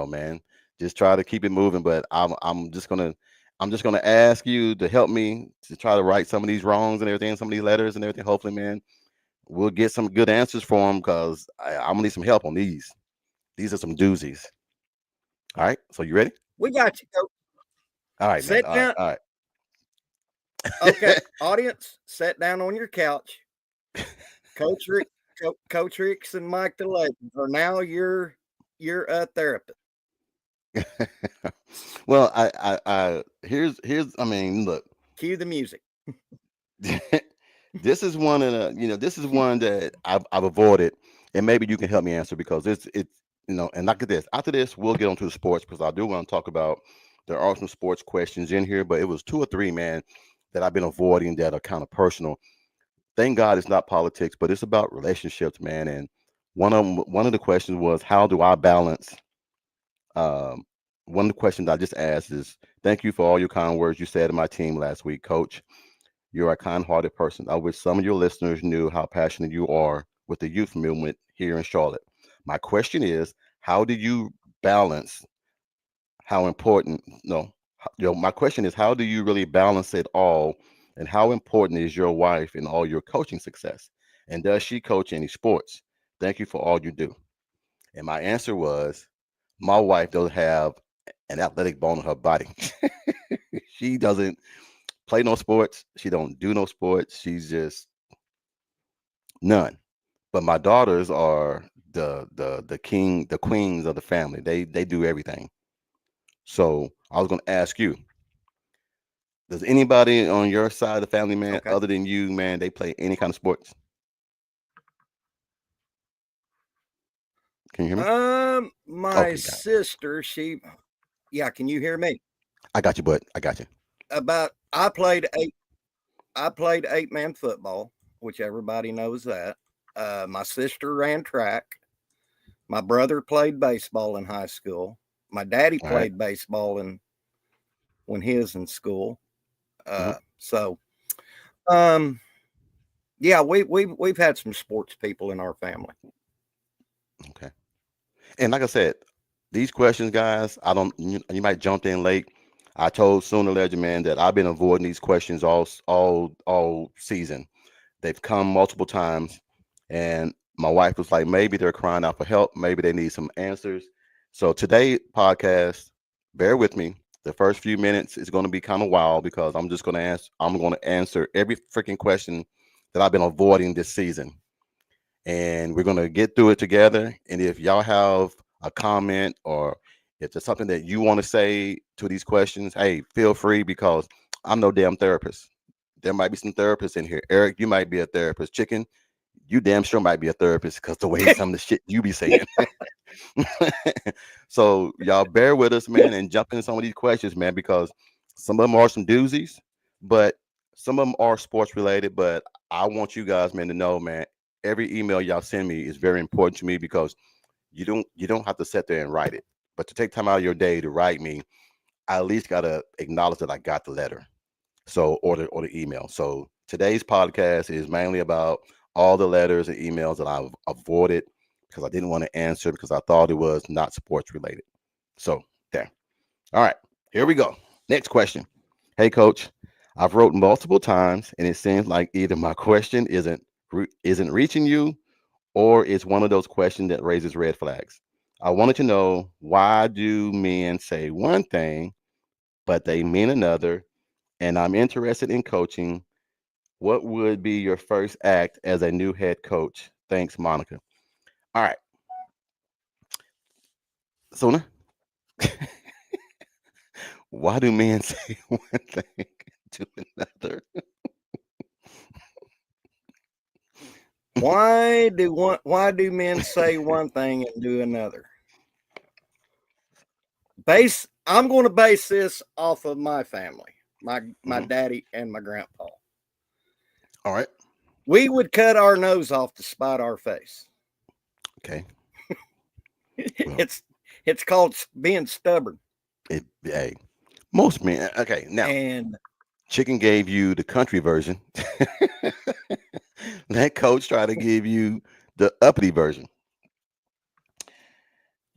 man. Just try to keep it moving. But I'm just gonna ask you to help me to try to right some of these wrongs and everything, some of these letters and everything. Hopefully, man, we'll get some good answers for them because I'm gonna need some help on these. These are some doozies. All right. So you ready? We got you, Coach. All right, man. Sit All right. down. All Okay, right. audience, sit down on your couch. Coach Rick, Coach Ricks, and Mike the Legend are now your therapist. Well, here's. I mean, look. Cue the music. This is one of the, this is one that I've avoided, and maybe you can help me answer because it's. And look at this. After this, we'll get onto the sports because I do want to talk about. There are some sports questions in here, but it was two or three, man, that I've been avoiding that are kind of personal. Thank God it's not politics, but it's about relationships, man. And one of the questions was, how do I balance? Um, One of the questions I just asked is, thank you for all your kind words you said to my team last week, Coach. You're a kind hearted person. I wish some of your listeners knew how passionate you are with the youth movement here in Charlotte. My question is, how do you balance how important, no, my question is, how do you really balance it all? And how important is your wife in all your coaching success? And does she coach any sports? Thank you for all you do. And my answer was, my wife doesn't have an athletic bone in her body. She doesn't play no sports. She don't do no sports. She's just none. But my daughters are the queens of the family. They do everything. So I was gonna ask you, does anybody on your side of the family, man, Okay. other than you, man, they play any kind of sports? Can you hear me? My Okay, got it. sister, yeah, can you hear me? I got you, bud. I got you. About I played 8-man football, which everybody knows that. My sister ran track. My brother played baseball in high school. My daddy All right. played baseball when he was in school. Hmm. So um yeah, we've had some sports people in our family. Okay. And like I said, these questions, guys, I don't. You might jump in late. I told Sooner Legend Man that I've been avoiding these questions all season. They've come multiple times, and my wife was like, maybe they're crying out for help. Maybe they need some answers. So today podcast, bear with me. The first few minutes is going to be kind of wild because I'm just going to answer. I'm going to answer every freaking question that I've been avoiding this season, and we're going to get through it together. And if y'all have a comment or if there's something that you want to say to these questions, hey, feel free because I'm no damn therapist. There might be some therapists in here. Eric, you might be a therapist. Chicken, you damn sure might be a therapist because the way some of the shit you be saying. So y'all bear with us, man, and jump into some of these questions, man, because some of them are some doozies, but some of them are sports related. But I want you guys, man, to know, man, every email y'all send me is very important to me because you don't have to sit there and write it, but to take time out of your day to write me, I at least gotta acknowledge that I got the letter. So or the email. So today's podcast is mainly about all the letters and emails that I've avoided because I didn't want to answer because I thought it was not sports related. So there. All right, here we go. Next question. Hey coach, I've wrote multiple times and it seems like either my question isn't reaching you or it's one of those questions that raises red flags. I wanted to know, why do men say one thing but they mean another, and I'm interested in coaching. What would be your first act as a new head coach? Thanks, Monica. All right, Sona, why do men say one thing to another? Why do men say one thing and do another? I'm going to base this off of my family, my Hmm. daddy and my grandpa. All right. We would cut our nose off to spite our face. Okay. Well, it's it's called being stubborn. hey, most men. Okay. Now, And Chicken gave you the country version. That coach tried to give you the uppity version.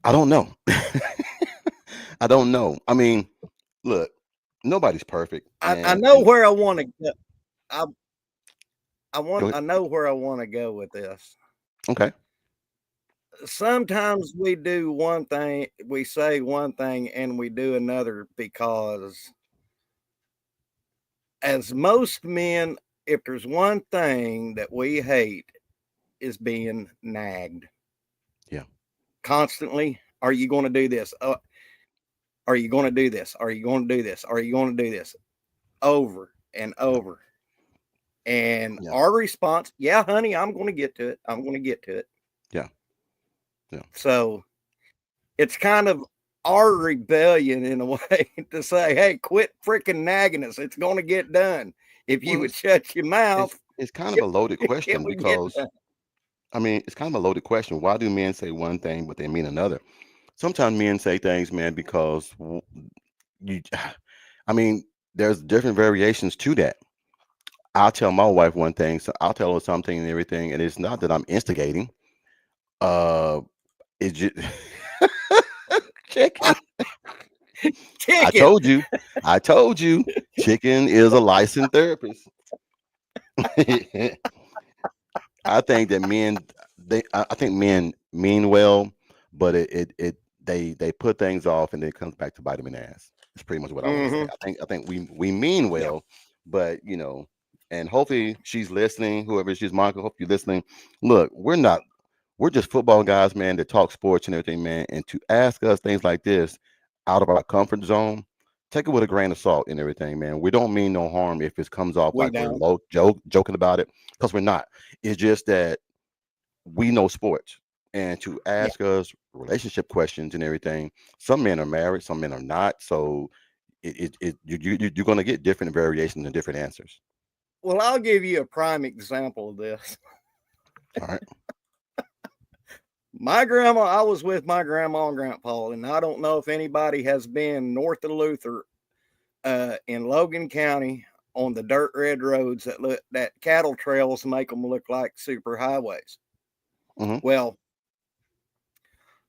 I don't know. I don't know. I mean, look, nobody's perfect, I and know where I want to go. I go ahead. I know where I want to go with this. Okay. Sometimes we do one thing, we say one thing, and we do another because, as most men, if there's one thing that we hate, is being nagged Yeah. constantly. Are you going to do this? Are you going to do this? Are you going to do this? Are you going to do this? Over and Yeah. over. And Yeah. our response, yeah, honey, I'm going to get to it. I'm going to get to it. Yeah. Yeah. So it's kind of our rebellion in a way to say, hey, quit freaking nagging us. It's going to get done. If you Well, would shut your mouth, it's kind of a loaded it question would get because done. I mean, it's kind of a loaded question. Why do men say one thing but they mean another? Sometimes men say things, man, because you. I mean, there's different variations to that. I'll tell my wife one thing, so I'll tell her something and everything, and it's not that I'm instigating. Uh, it's just chicken. I Chicken. told you. I told you. Chicken is a licensed therapist. I think that men I think men mean well, but they put things off and then it comes back to bite them in the ass. That's pretty much what I want to say. Hmm. I think we mean Yeah. well, but and hopefully she's listening, whoever she's Monica, hope you're listening. Look, we're just football guys, man, that talk sports and everything, man. And to ask us things like this out of our comfort zone, take it with a grain of salt and everything, man. We don't mean no harm if it comes off We like we're don't. joking about it, because we're not. It's just that we know sports. And to Yeah. ask us relationship questions and everything, some men are married, some men are not. So you're going to get different variations and different answers. Well, I'll give you a prime example of this. All right. My grandma, I was with my grandma and grandpa, and I don't know if anybody has been north of Luther in Logan County on the dirt red roads that cattle trails make them look like super highways. Mm-hmm. Well,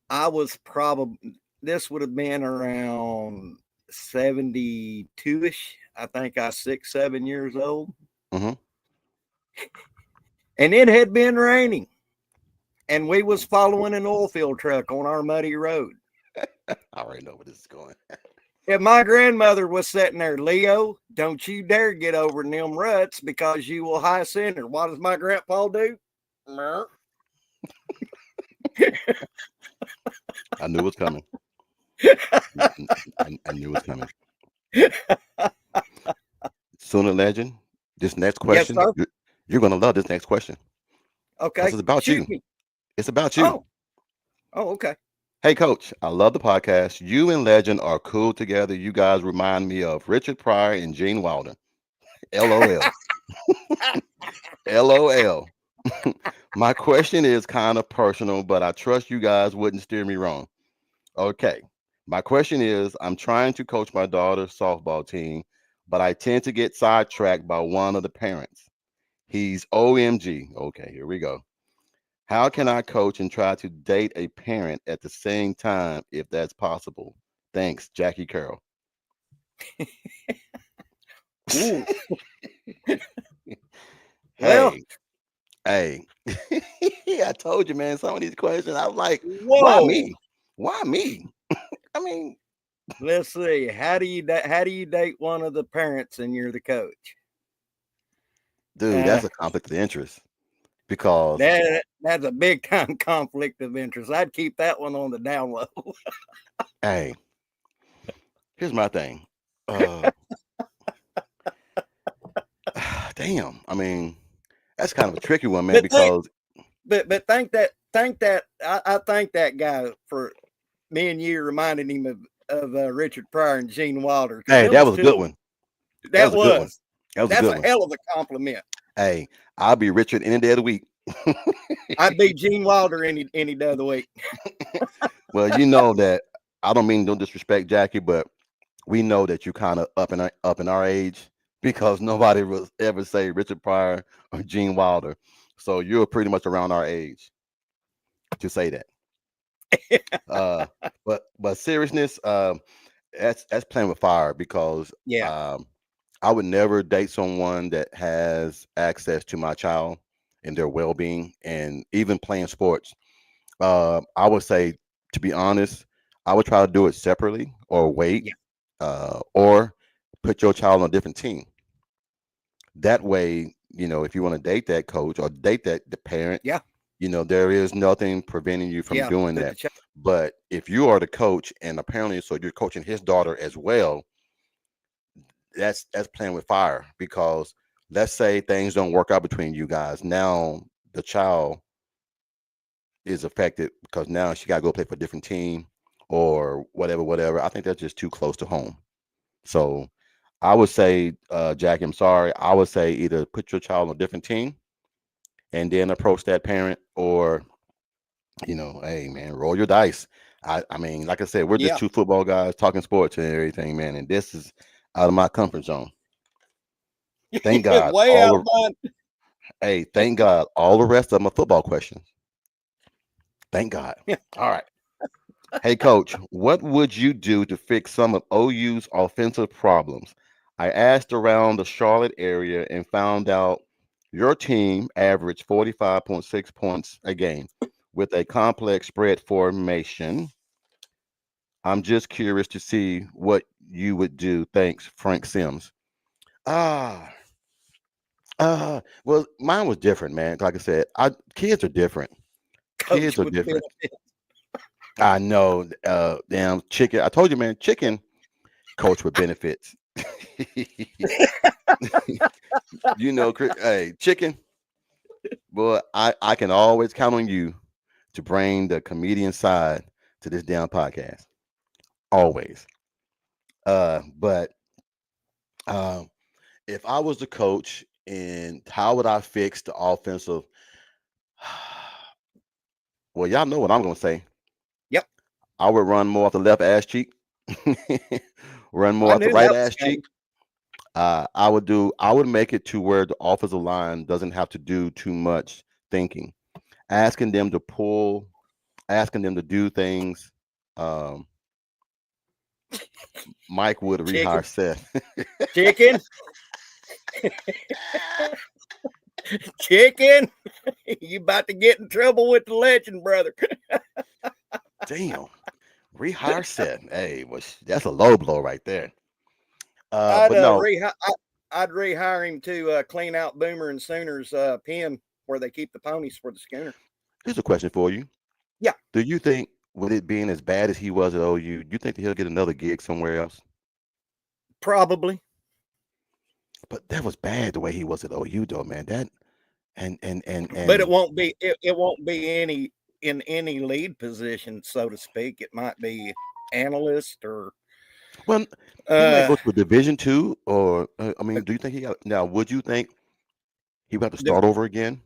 I was probably, this would have been around 72-ish. I think I was 6, 7 years old. Mm-hmm. And it had been raining. And we was following an oil field truck on our muddy road. I already know where this is going. And my grandmother was sitting there, Leo, don't you dare get over in them ruts because you will high center. What does my grandpa do? I knew it was coming. I knew it was coming. Sooner Legend, this next Yes, question, sir. you're going to love this next question. Okay. This is about Shoot you. me. It's about you. Oh, okay. Hey, Coach, I love the podcast. You and Legend are cool together. You guys remind me of Richard Pryor and Gene Wilder. LOL. LOL. My question is kind of personal, but I trust you guys wouldn't steer me wrong. Okay. My question is I'm trying to coach my daughter's softball team, but I tend to get sidetracked by one of the parents. He's OMG. Okay, here we go. How can I coach and try to date a parent at the same time if that's possible? Thanks, Jackie Carroll. Ooh. Well, Hey, I told you, man, some of these questions, I was like, why whoa. me? Why me? I mean, Let's see. How do you date one of the parents and you're the coach? dude, Uh, that's a conflict of interest because, that's a big time conflict of interest. I'd keep that one on the down low. hey, here's my thing. Uh, damn, I mean, that's kind of a tricky one, man, but think, because, think that I thank that guy for me and you reminding him of Richard Pryor and Gene Wilder, because hey, them that was was a good two. one. That was That a good one. was That was a that's good a one. hell of a compliment. Hey, I'll be Richard any day of the week. I'd be Gene Wilder any day of the week. Well, you know that I don't mean no disrespect, Jackie, but we know that you kind of up in our age because nobody will ever say Richard Pryor or Gene Wilder. So you're pretty much around our age to say that. Uh, but seriousness, that's playing with fire because Yeah. um, I would never date someone that has access to my child and their well being, and even playing sports. I would say, to be honest, I would try to do it separately or wait, Yeah. or put your child on a different team. That way, if you want to date that coach or date that the parent, Yeah. there is nothing preventing you from Yeah. doing Put the that. child. But if you are the coach and apparently so you're coaching his daughter as well, that's playing with fire because let's say things don't work out between you guys. Now the child is affected because now she got to go play for a different team or whatever, whatever. I think that's just too close to home. So I would say, Jackie, I'm sorry. I would say either put your child on a different team and then approach that parent, or hey man, roll your dice. I mean, like I said, we're just Yeah. two football guys talking sports and everything, man. And this is out of my comfort zone. Thank God. Way out of mine. Thank God. All the rest of them are football questions. Thank God. All right. Hey, coach, what would you do to fix some of OU's offensive problems? I asked around the Charlotte area and found out your team averaged 45.6 points a game with a complex spread formation. I'm just curious to see what you would do. Thanks, Frank Sims. Ah, well, mine was different, man. Like I said, kids are different. Kids Coach are with different. benefit. I know. Damn chicken. I told you, man. Chicken coach with benefits. Hey, chicken. Boy, I can always count on you to bring the comedian side to this damn podcast. Always. But um, if I was the coach, and how would I fix the offensive? Well, y'all know what I'm gonna say. Yep. I would run more off the left ass cheek, run more I off the knew right that was ass cheek. coming. I would make it to where the offensive line doesn't have to do too much thinking, asking them to pull, asking them to do things. Um, Mike would rehire Chicken. Seth. Chicken. Chicken. You about to get in trouble with the legend, brother. Damn, rehire Seth. Hey, that's a low blow right there. I'd But no, I'd rehire him to clean out Boomer and Sooner's pen where they keep the ponies for the schooner. here's a question for you. Yeah, Do you think, with it being as bad as he was at OU, do you think that he'll get another gig somewhere else? probably. But that was bad the way he was at OU, though, man. That But it and won't be it won't be any in any lead position, so to speak. It might be analyst or well, he might uh go to a Division 2, or I mean, do you think he got now? Would you think he would have to the, start over again?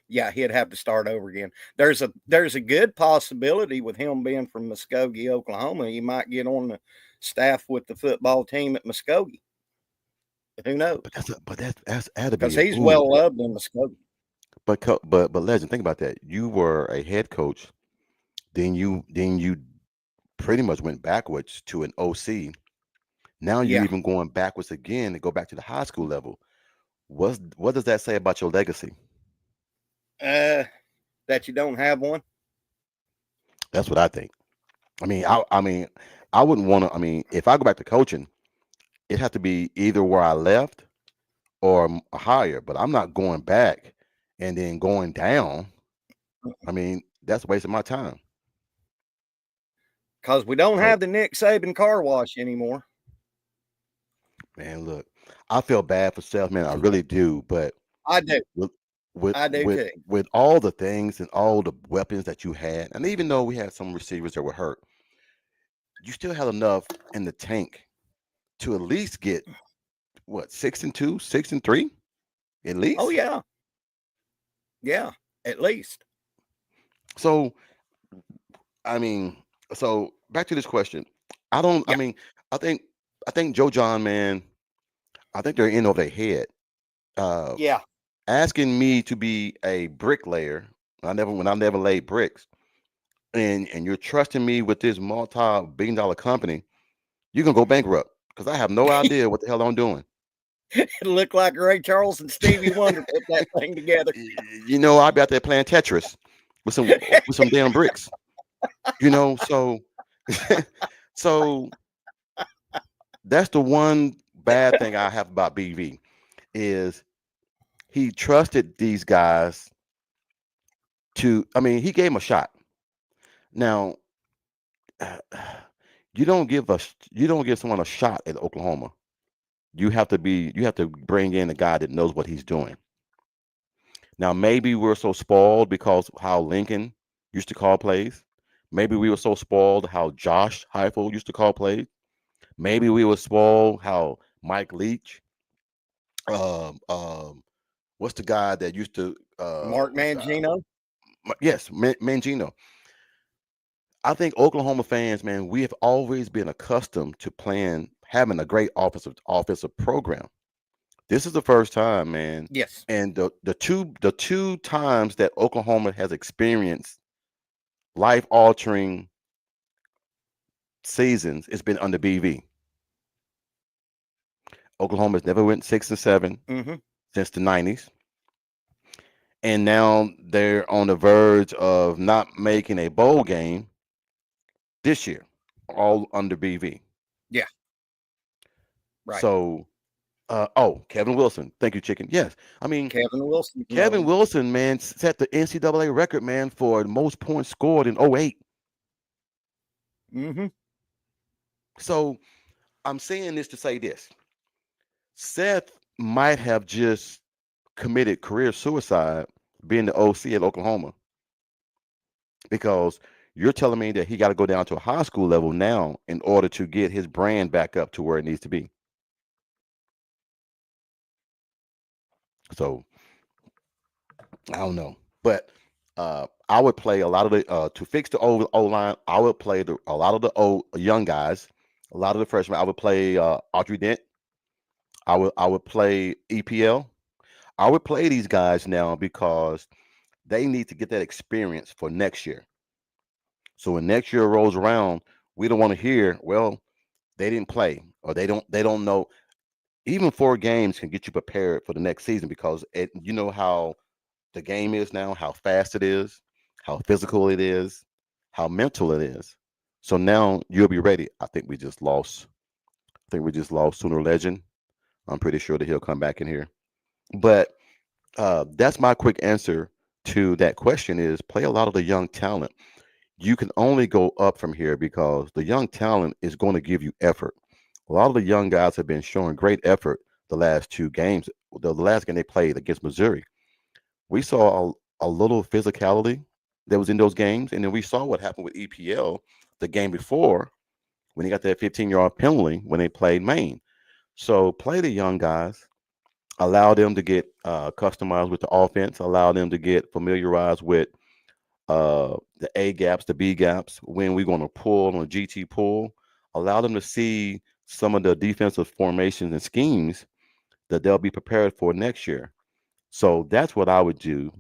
yeah, he'd have to start over again. There's a good possibility with him being from Muskogee, Oklahoma, he might get on the staff with the football team at Muskogee. Who knows? That's had to Because be a he's boom. well loved in Muskogee. But legend, think about that. You were a head coach, then you pretty much went backwards to an OC. Now you're Yeah. even going backwards again to go back to the high school level. What does that say about your legacy? Uh that you don't have one. That's what I think. I mean, I wouldn't want to. I mean, if I go back to coaching, it has to be either where I left or higher. But I'm not going back and then going down. I mean, that's wasting my time. Because we don't So, have the Nick Saban car wash anymore. man, look, I feel bad for Seth, man. I really do. But I do. with with I do with too. with all the things and all the weapons that you had, and even though we had some receivers that were hurt, you still had enough in the tank to at least get what 6-2, 6-3, at Oh least. yeah. Yeah. At least. So I mean, so back to this question. I don't. I Yeah. mean, I think I think Joe John, man. I think they're in over their head. Uh, Yeah. Asking me to be a bricklayer. When I never laid bricks. and you're trusting me with this multi-billion dollar company, you're gonna go bankrupt because I have no idea what the hell I'm doing. It looked like Ray Charles and Stevie Wonder put that thing together. I'll be out there playing Tetris with some damn bricks. So so that's the one bad thing I have about BV is he trusted these guys he gave them a shot. Now, you don't give someone a shot at Oklahoma. You have to bring in a guy that knows what he's doing. Now, maybe we're so spoiled because how Lincoln used to call plays. Maybe we were so spoiled how Josh Heupel used to call plays. Maybe we were spoiled how Mike Leach, um, um, what's the guy that used to, Mark Mangino. Yes, Mangino. I think Oklahoma fans, man, we have always been accustomed to having a great offensive program. This is the first time, man. Yes. And the two times that Oklahoma has experienced life altering seasons, it's been under BV. Oklahoma has never went 6-7 since the 90s. And now they're on the verge of not making a bowl game this year, all under BV. Yeah. Right. So, Kevin Wilson. Thank you, Chicken. Yes. I mean, Kevin Wilson. Kevin Wilson, man, set the NCAA record, man, for the most points scored in 08. So I'm saying this to say this. Seth might have just committed career suicide being the OC at Oklahoma because you're telling me that he got to go down to a high school level now in order to get his brand back up to where it needs to be. So I don't know, but I would play a lot of the to fix the O line. I would play a lot of the young guys, a lot of the freshmen. I would play Audrey Dent. I would play EPL. I would play these guys now because they need to get that experience for next year. So when next year rolls around, we don't want to hear, well, they didn't play or they don't know. Even 4 games can get you prepared for the next season because you know how the game is now, how fast it is, how physical it is, how mental it is. So now you'll be ready. I think we just lost. I think we just lost Sooner Legend. I'm pretty sure that he'll come back in here. But that's my quick answer to that question is play a lot of the young talent. You can only go up from here because the young talent is going to give you effort. A lot of the young guys have been showing great effort the last 2 games. The last game they played against Missouri, we saw a little physicality that was in those games. And then we saw what happened with EPL the game before when he got that 15-yard penalty when they played Maine. So play the young guys, allow them to get customized with the offense, allow them to get familiarized with the A gaps, the B gaps, when we're going to pull on a GT pull, allow them to see some of the defensive formations and schemes that they'll be prepared for next year. So that's what I would do,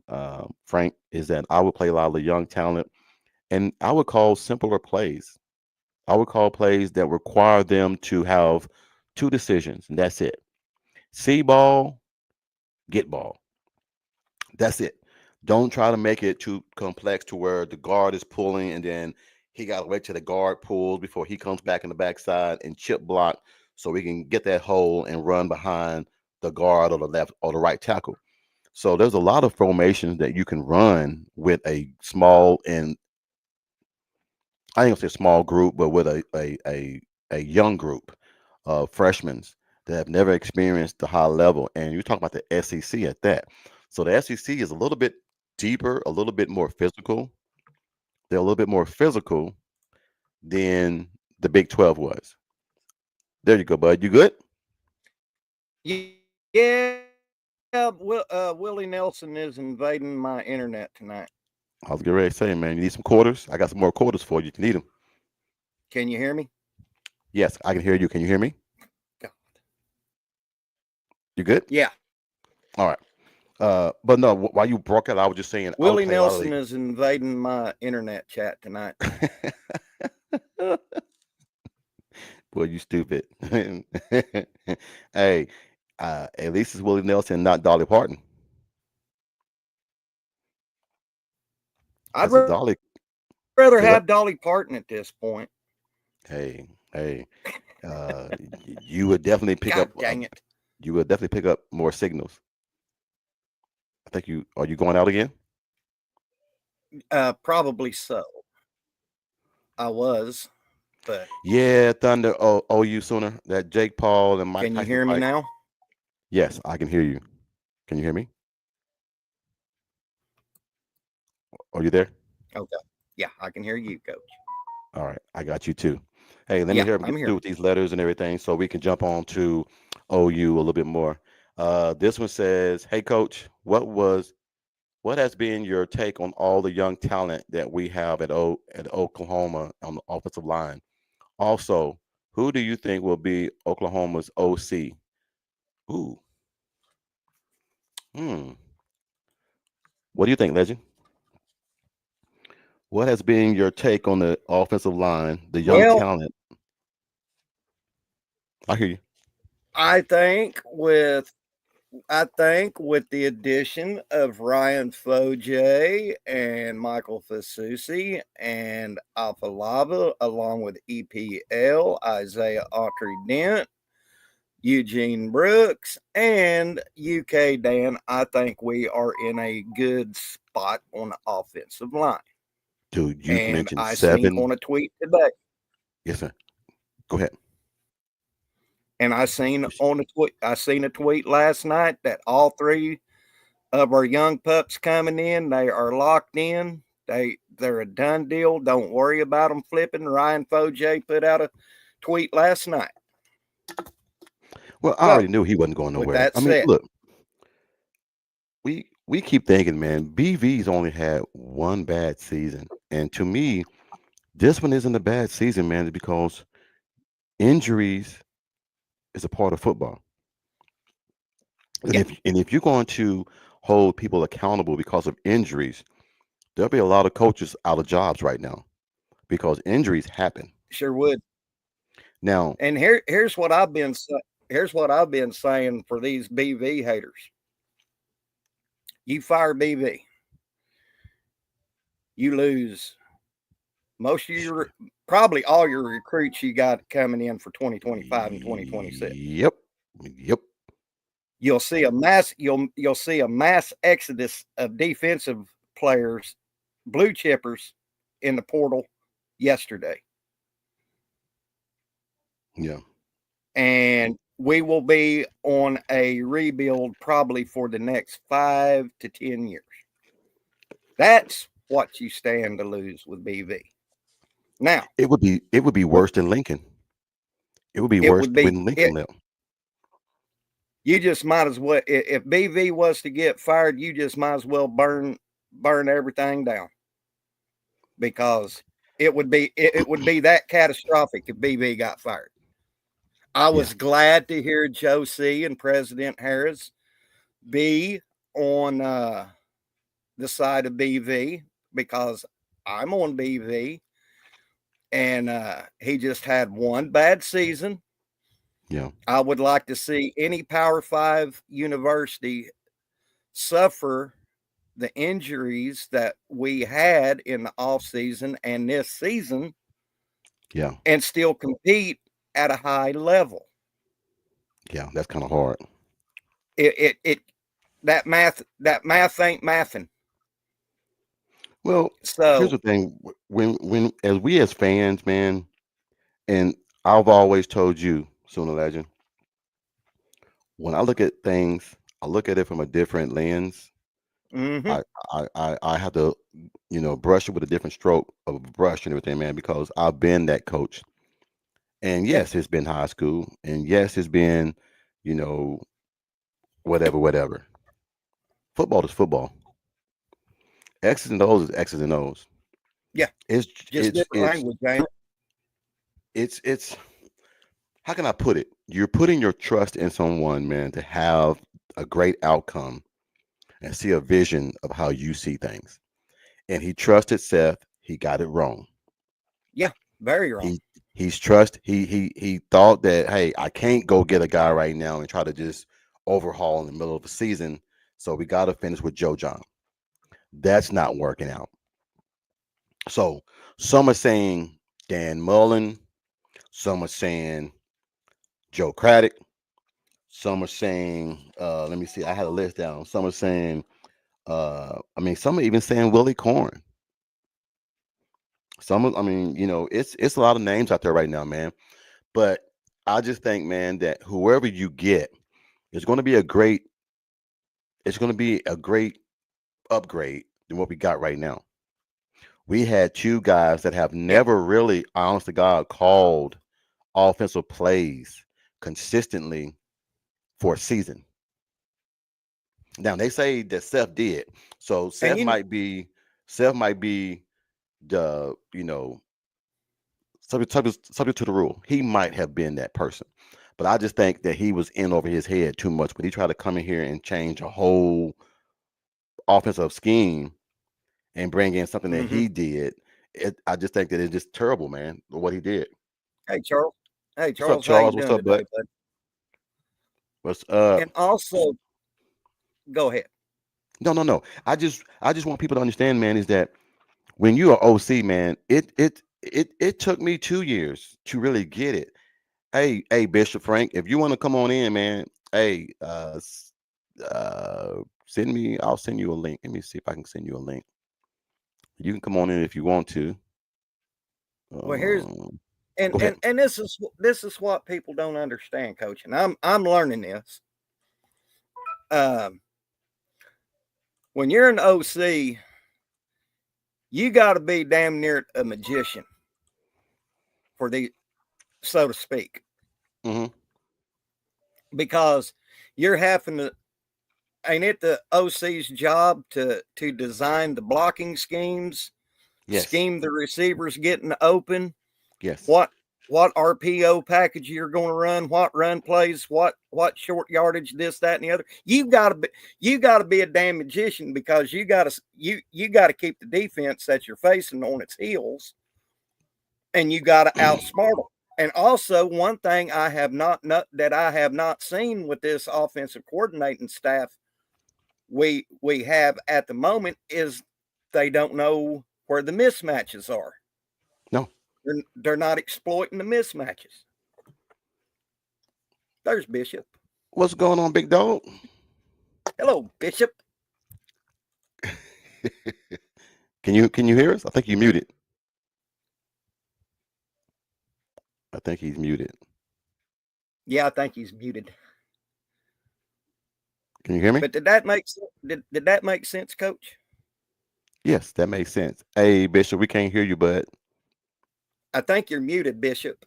Frank, is that I would play a lot of the young talent and I would call simpler plays. I would call plays that require them to have 2 decisions, and that's it. See ball, get ball. That's it. Don't try to make it too complex to where the guard is pulling and then he got to wait till the guard pulls before he comes back in the backside and chip block so we can get that hole and run behind the guard or the left or the right tackle. So there's a lot of formations that you can run with a small and I ain't gonna say small group, but with a young group of freshmen that have never experienced the high level. And you talk about the SEC at that. So the SEC is a little bit deeper, a little bit more physical. They're a little bit more physical than the Big 12 was. There you go, bud. You good? Yeah. Willie Nelson is invading my internet tonight. I was getting ready to say, man, you need some quarters? I got some more quarters for you if you need them. Can you hear me? Yes, I can hear you. Can you hear me? God. You good? Yeah. All right. But no, while you broke out, I was just saying I would Willie play a lot of Nelson is invading my internet chat tonight. Boy, you stupid. Hey, at least it's Willie Nelson, not Dolly Parton. I'd Because Dolly, rather say what? have Dolly Parton at this point. Hey, you would definitely pick God up. dang it. You would definitely pick up more signals. I think you are you going out again? Probably so. I was, but Yeah, Thunder. Oh, you sooner that Jake Paul and Mike can you Tyson hear me fight. now? Yes, I can hear you. Can you hear me? Are you there? Okay. Yeah, I can hear you, Coach. All right, I got you too. Hey, let me Yeah, hear I'm get here. through with these letters and everything so we can jump on to OU a little bit more. This one says, "Hey coach, what has been your take on all the young talent that we have at Oklahoma on the offensive line? Also, who do you think will be Oklahoma's OC?" Ooh. Hmm. What do you think, Legend? What has been your take on the offensive line, the young Well, talent? I hear you. I think with the addition of Ryan Foje and Michael Fasusi and Alpha along with EPL, Isaiah Autry Dent, Eugene Brooks, and UK Dan, I think we are in a good spot on the offensive line. Dude, you And mentioned I seen seven. on a tweet today, Yes, sir. Go ahead. and I seen a tweet last night that all three of our young pups coming in, they are locked in. They're a done deal. Don't worry about them flipping. Ryan Foje put out a tweet last night. Well, I So, already knew he wasn't going with nowhere. that I mean, said, look, we keep thinking, man, BV's only had one bad season. And to me, this one isn't a bad season, man, because injuries is a part of football. yeah, And if you're going to hold people accountable because of injuries, there'll be a lot of coaches out of jobs right now because injuries happen. sure would. Now, And here's what I've been saying for these BV haters. You fire BV, you lose most of your probably all your recruits you got coming in for 2025 and 2026. yep, yep, You'll see a mass exodus of defensive players, blue chippers in the portal yesterday. yeah. And we will be on a rebuild probably for the next 5 to 10 years. That's what you stand to lose with BV. Now, It would be with worse than Lincoln. It would be it worse would be when Lincoln it left. you just might as well if BV was to get fired, you just might as well burn everything down because it would be that catastrophic if BV got fired. I Yeah, was glad to hear Joe C and President Harris be on the side of BV because I'm on BV and he just had one bad season. yeah, I would like to see any Power 5 university suffer the injuries that we had in the off season and this season yeah, and still compete at a high level. yeah. That's kind of hard. It that math ain't mathing. Well, here's So the thing: when as we as fans, man, and I've always told you, Sooner Legend, when I look at things, I look at it from a different lens. mhm, I I have to, brush it with a different stroke of a brush and everything, man, because I've been that coach. And yeah, yes, it's been high school, and yes, it's been, you know, whatever, whatever. Football is football. X's and O's is X's and O's. yeah, It's just it's different it's language, ain't it? it's how can I put it? You're putting your trust in someone, man, to have a great outcome. and see a vision of how you see things. And he trusted Seth. He got it wrong. Yeah, very wrong. He he thought that, hey, I can't go get a guy right now and try to just overhaul in the middle of the season. So we got to finish with Joe John. That's not working out. So some are saying Dan Mullen, some are saying Joe Craddock, some are saying, let me see, I had a list down. Some are saying, some are even saying Willie Corn. It's a lot of names out there right now, man. But I just think, man, that whoever you get is going to be a great. It's going to be a great upgrade than what we got right now. We had two guys that have Yeah. never really, honest to God, called offensive plays consistently for a season. Now they say that Seth did, so And Seth might be the subject to the rule. He might have been that person, but I just think that he was in over his head too much when he tried to come in here and change a whole offensive scheme and bring in something that hmm he did. I just think that it's just terrible, man, what he did. Hey Charles. Hey What's up, Charles, how you Charles? What's doing up, bud? today, bud? What's up? And also, go ahead. No, no, no. I just want people to understand, man, is that when you are OC, man, it took me 2 years to really get it. Hey, Bishop Frank, if you want to come on in, man, hey, send me. I'll send you a link. Let me see if I can send you a link. You can come on in if you want to. Well, here's Go ahead. and this is what people don't understand, coach. And I'm learning this. Um, when you're an OC, you got to be damn near a magician for the, so to speak, Hmm. because you're having to. Ain't it the OC's job to design the blocking schemes, Yes. scheme the receivers getting open, Yes. what what RPO package you're going to run, what run plays, what short yardage, this, that, and the other. You got to be a damn magician because you got to keep the defense that you're facing on its heels, and you got to outsmart them. And also, one thing that I have not seen with this offensive coordinating staff we have at the moment is they don't know where the mismatches are. No. They're not exploiting the mismatches. There's Bishop. What's going on, big dog? Hello, Bishop. Can you hear us? I think you muted. I think he's muted. Yeah, I think he's muted. Can you hear me? But did that make sense, Coach? Yes, that makes sense. Hey, Bishop, we can't hear you, bud. I think you're muted, Bishop.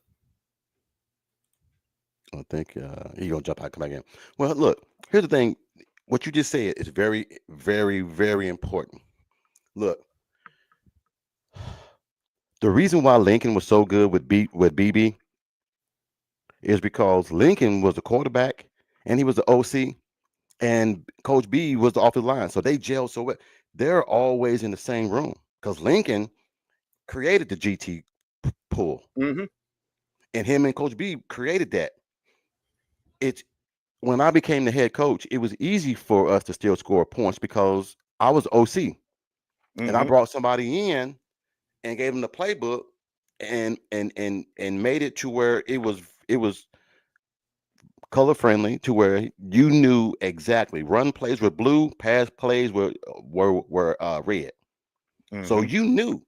I think he's gonna jump out, come back in. Well, look, here's the thing. What you just said is very, very, very important. Look, the reason why Lincoln was so good with BB is because Lincoln was the quarterback and he was the OC, and Coach B was the offensive line. So they gelled so well. They're always in the same room because Lincoln created the GT pool, Mm-hmm. and him and Coach B created that. It's when I became the head coach, it was easy for us to still score points because I was OC and I Mm-hmm. brought somebody in and gave them the playbook and made it to where it was color friendly to where you knew exactly run plays were blue, pass plays were red. So Mm-hmm. you knew.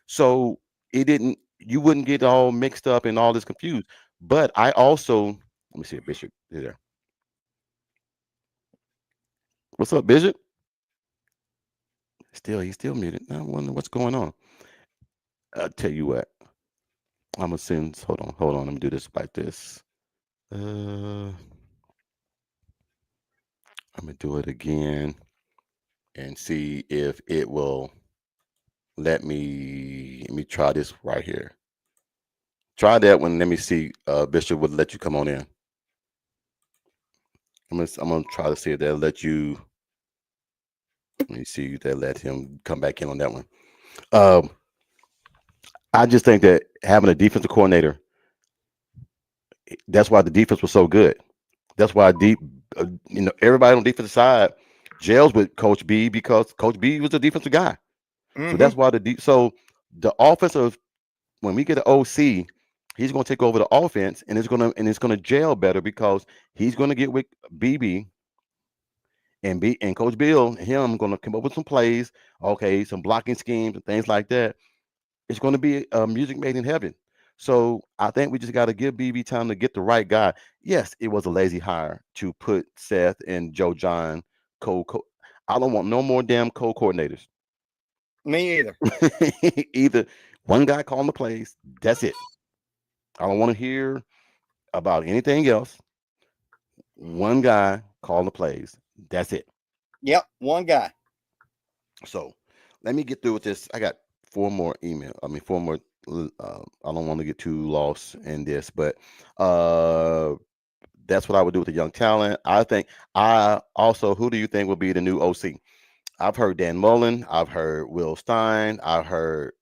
So it didn't you wouldn't get all mixed up and all this confused. But I also let me see if Bishop is there. What's up, Bishop? He's still muted. I wonder what's going on. I'll tell you what. I'm gonna send. Hold on. Let me do this like this. I'm gonna do it again and see if it will let me try this right here. Try that one. Let me see. Bishop would let you come on in. I'm gonna try to see if they'll let you. Let me see if they let him come back in on that one. Um, I just think that having a defensive coordinator, that's why the defense was so good. That's why everybody on the defensive side gels with Coach B because Coach B was a defensive guy. So Mm-hmm. that's why so the offensive when we get an OC, he's going to take over the offense and it's going to gel better because he's going to get with BB and Coach Bill, him going to come up with some plays, okay, some blocking schemes and things like that. It's going to be music made in heaven. So I think we just got to give BB time to get the right guy. Yes, it was a lazy hire to put Seth and Joe John I don't want no more damn co-coordinators. Me either. Either one guy calling the plays, that's it. I don't want to hear about anything else. One guy calling the plays, that's it. Yep, one guy. So let me get through with this. I got four more email. I mean, four more. I don't want to get too lost in this, but that's what I would do with the young talent. I think. I also, who do you think will be the new OC? I've heard Dan Mullen. I've heard Will Stein. I've heard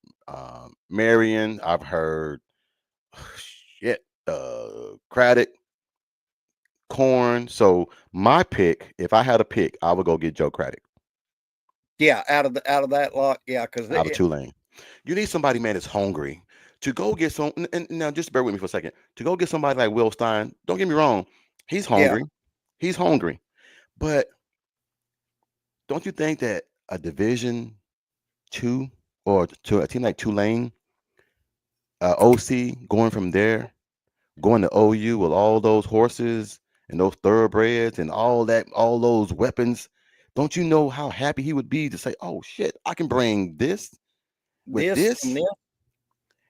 Marion. I've heard shit. Craddock, Corn. So my pick, if I had a pick, I would go get Joe Craddock Yeah, out of that lot. Yeah, because out of Tulane. You need somebody, man, that's hungry to go get some. And now, just bear with me for a second. To go get somebody like Will Stein. Don't get me wrong, he's hungry. He's hungry, but don't you think that a Division II or to a team like Tulane, OC going from there, going to OU with all those horses and those thoroughbreds and all that, all those weapons, don't you know how happy he would be to say, "Oh shit, I can bring this with this and this this.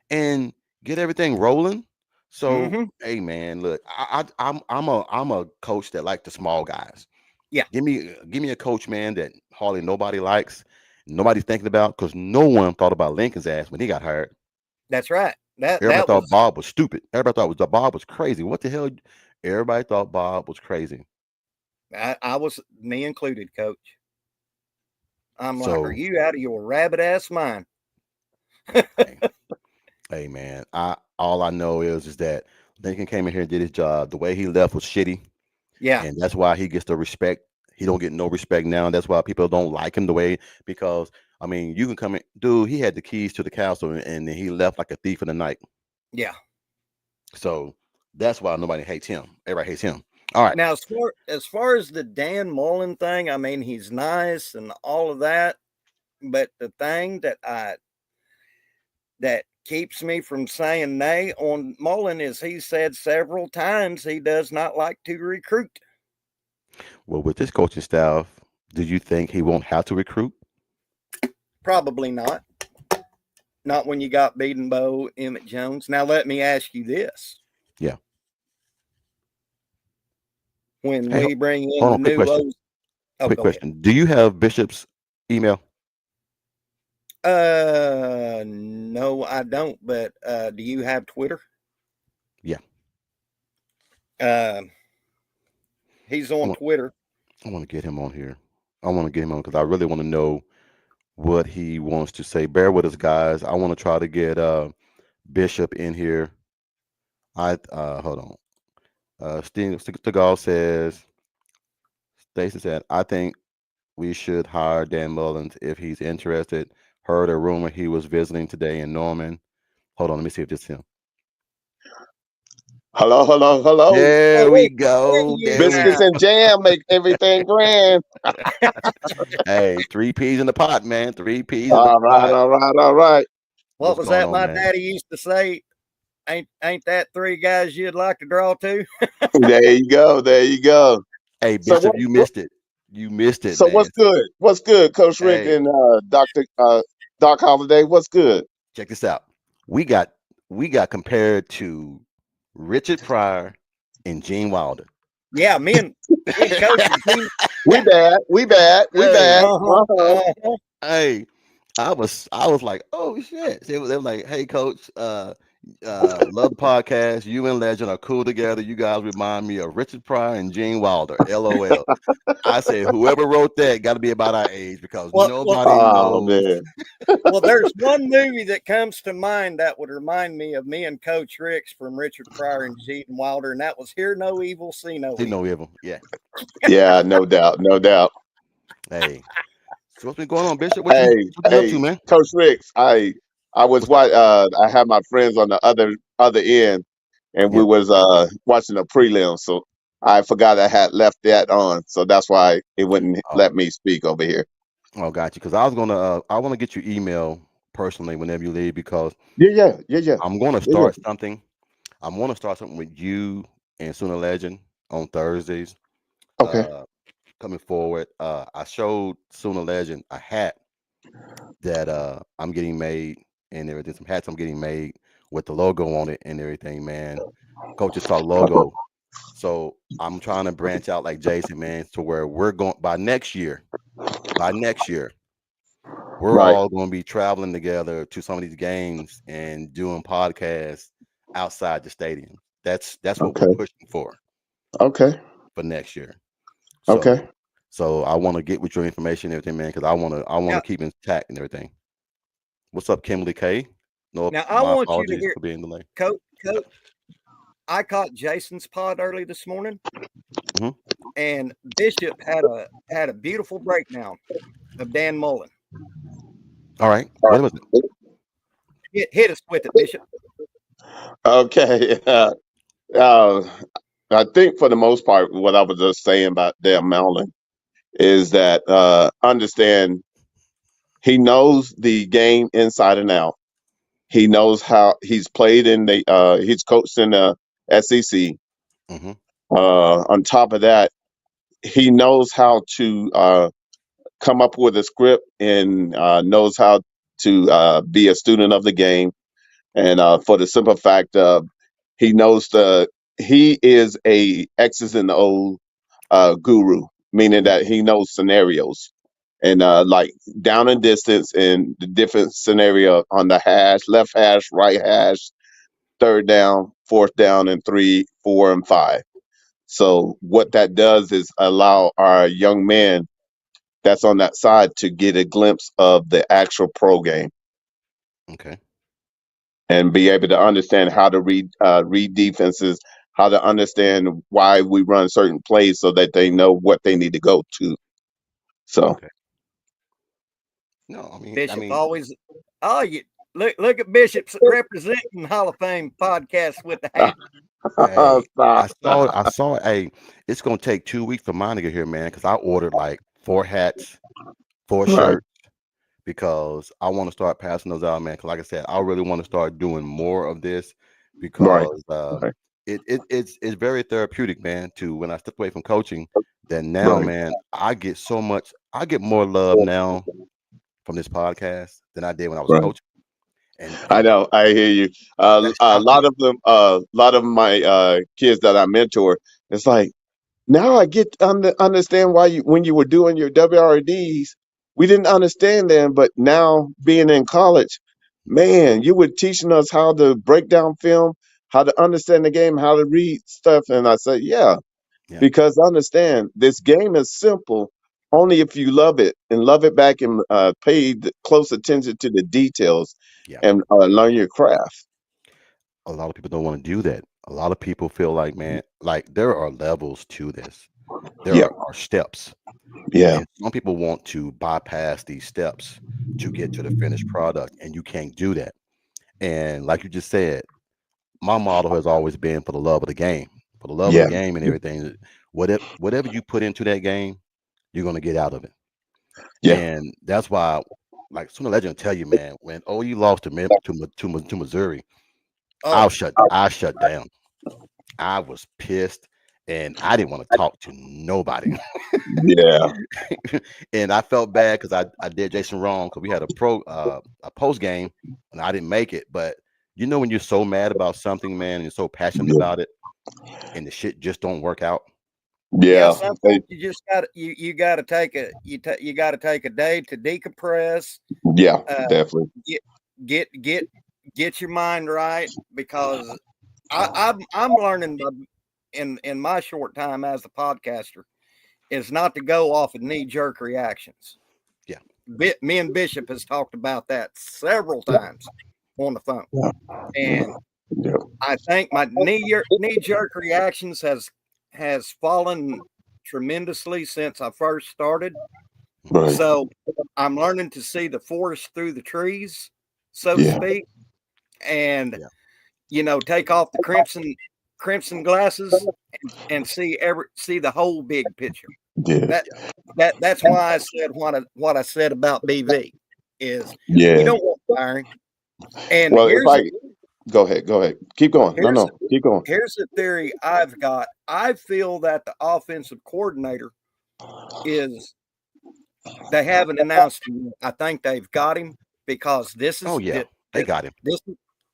and get everything rolling." So, Mm-hmm. hey man, look, I'm a coach that like the small guys. Yeah. Give me a coach, man, that hardly nobody likes, nobody's thinking about, because no one thought about Lincoln's ass when he got hired. That's right. Everybody That thought was Bob was stupid. Everybody thought Bob was crazy. What the hell? Everybody thought Bob was crazy. I was me included, Coach. I'm like, are So, you out of your rabbit ass mind? hey, hey, man, all I know is that Lincoln came in here and did his job. The way he left was shitty, Yeah. and that's why he gets the respect. He don't get no respect now. That's why people don't like him the way, because I mean, you can come in, dude. He had the keys to the castle, and then he left like a thief in the night. Yeah. So that's why nobody hates him. Everybody hates him. All right. Now, as far as the Dan Mullen thing, I mean, he's nice and all of that, but the thing that keeps me from saying nay on Mullen is he said several times he does not like to recruit. Well, with this coaching staff, do you think he won't have to recruit? Probably not. Not when you got Bedenbow, Emmett Jones. Now, let me ask you this. Yeah. When Hey, we bring in hold the on. Quick new question. Quick go ahead. question. Do you have Bishop's email? No, I don't. But do you have Twitter? Yeah. He's on Twitter. I want to get him on here. I want to get him on because I really want to know what he wants to say. Bear with us, guys. I want to try to get Bishop in here. Hold on. Steve Stegall says, Stacy said, I think we should hire Dan Mullins if he's interested. Heard a rumor he was visiting today in Norman. Hold on, let me see if this is him. Hello, hello, hello. There we go. Biscuits and jam make everything grand. Hey, 3 peas in the pot, man. 3 peas. All right, all right, all right. What was that on, my man? daddy used to say? Ain't that 3 guys you'd like to draw to? There you go. There you go. Hey, Bishop, you missed it. You missed it. So man. what's good? What's good, Coach Rick and Doc Holliday? What's good? Check this out. We got compared to Richard Pryor and Gene Wilder. Yeah, me and Coach Gene. We bad. Hey, I was like, oh shit. They were like, hey, Coach, Love the podcast. You and Legend are cool together. You guys remind me of Richard Pryor and Gene Wilder. LOL. I said, whoever wrote that got to be about our age because Well, nobody Oh knows. man. well, there's one movie that comes to mind that would remind me of me and Coach Ricks from Richard Pryor and Gene Wilder, and that was Hear No Evil, See No See Evil. no evil. Yeah. Yeah, no doubt, no doubt. Hey, so what's been going on, Bishop? What Hey, you up to, hey, man? Coach Ricks, I was What's up? I had my friends on the other end, and we Yeah. was watching the prelim, so I forgot I had left that on, so that's why it wouldn't Oh, let me speak over here. oh, got you. Because I was gonna, I want to get your email personally whenever you leave because Yeah. I'm gonna Yeah, yeah. start something. I'm gonna start something with you and Sooner Legend on Thursdays. Okay. Uh, coming forward, I showed Sooner Legend a hat that I'm getting made and everything. Some hats I'm getting made with the logo on it and everything, man. Coaches Talk logo. So I'm trying to branch out like Jason, man, to where we're going by next year. By next year, we're Right. all going to be traveling together to some of these games and doing podcasts outside the stadium. That's what we're Okay. pushing Okay. for next year. So Okay. so I want to get with your information and everything, man, because I want to Now, keep intact and everything. What's up, Kimberly K? No, now I my want you to apologies hear, for being delayed. Coach. I caught Jason's pod early this morning, Mhm. and Bishop had a beautiful breakdown of Dan Mullen. All right. All What was it? right. Hit us with it, Bishop. Okay. Uh, I think for the most part, what I was just saying about Dan Mellon is that understand he knows the game inside and out. He knows how he's played in the he's coached in the SEC. Hmm. On top of that, he knows how to come up with a script and knows how to be a student of the game. And for the simple fact of he is a X's and O's guru, meaning that he knows scenarios and like down and distance and the different scenario on the hash, left hash, right hash, third down, fourth down, and 3, 4, and 5. So what that does is allow our young man that's on that side to get a glimpse of the actual pro game Okay. and be able to understand how to read defenses, how to understand why we run certain plays so that they know what they need to go to. So Okay. No, I Bishop mean, always. Oh, you look at Bishop's representing Hall of Fame podcast with the hat. hey, stop. I saw. Hey, it's gonna take 2 weeks for mine to get here, man, because I ordered like 4 hats, 4 shirts, Right, because I want to start passing those out, man. Because like I said, I really want to start doing more of this right, because right, it's very therapeutic, man. To when I step away from coaching, then now, right. man, I get more love now from this podcast than I did when I was Right. coaching. I And know. I hear you. that's A lot shocking. of them, a lot of my kids that I mentor, it's like now I get to understand why you when you were doing your WRDs, we didn't understand them, but now being in college, man, you were teaching us how to break down film, how to understand the game, how to read stuff, and I said, yeah, Yeah, because understand this game is simple only if you love it and love it back and pay close attention to the details yeah. and learn your craft. A lot of people don't want to do that. A lot of people feel like, man, like there are levels to this. There Yeah, are steps. yeah, And some people want to bypass these steps to get to the finished product, and you can't do that. And like you just said, my model has always been for the love of the game, for the love of the yeah, game and everything. Whatever you put into that game, you're gonna get out of it. yeah, And that's why, like Sooner Legend will tell you, man, when OU lost to Missouri, Oh, I shut down. I was pissed, and I didn't want to talk to nobody. yeah, And I felt bad because I did Jason wrong because we had a post game and I didn't make it. But you know when you're so mad about something, man, and you're so passionate yeah, about it, and the shit just don't work out. yeah. yeah. Sometimes you just got you got to take you got to take a day to decompress. Yeah, Uh, definitely. get get get your mind right, because I'm learning in my short time as a podcaster is not to go off of knee jerk reactions. Yeah. Me and Bishop has talked about that several times on the phone, Yeah. and Yeah. I think my knee jerk reactions has fallen tremendously since I first started. Right. So I'm learning to see the forest through the trees, so to Yeah. speak, and Yeah. take off the crimson glasses and see the whole big picture. Yeah. That's why I said what I said about BV is you Yeah. don't want firing. And Well, if I go ahead. Keep going. here's No, keep going. here's the theory I've got. I feel that the offensive coordinator is they haven't announced him yet. I think they've got him because this is Oh yeah, they got him.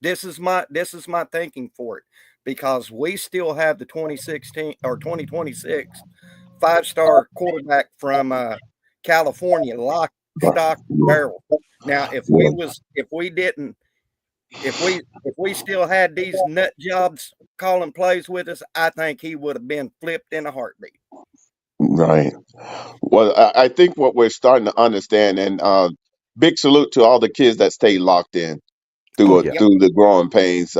this is my thinking for it, because we still have the 2016 or 2026 5-star quarterback from California, lock, stock, barrel. Now, if we still had these nut jobs calling plays with us, I think he would have been flipped in a heartbeat. Right. Well, I think what we're starting to understand, and big salute to all the kids that stay locked in Oh through yeah, through the growing pains.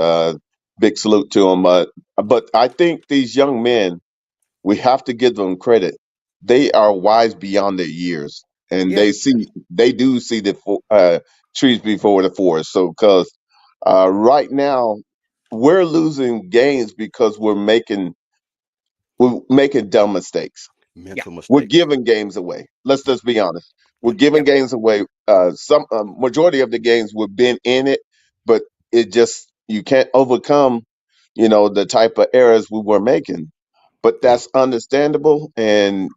Big salute to them. But I think these young men, we have to give them credit. They are wise beyond their years, and Yeah, they do see the trees before the forest. So, because right now we're losing games because we're making dumb mistakes. yeah, mental We're mistakes. giving games away. Let's just be honest. We're Yeah, giving yep, games away. Some majority of the games we've been in it, but it just you can't overcome, the type of errors we were making. But yeah, that's understandable, and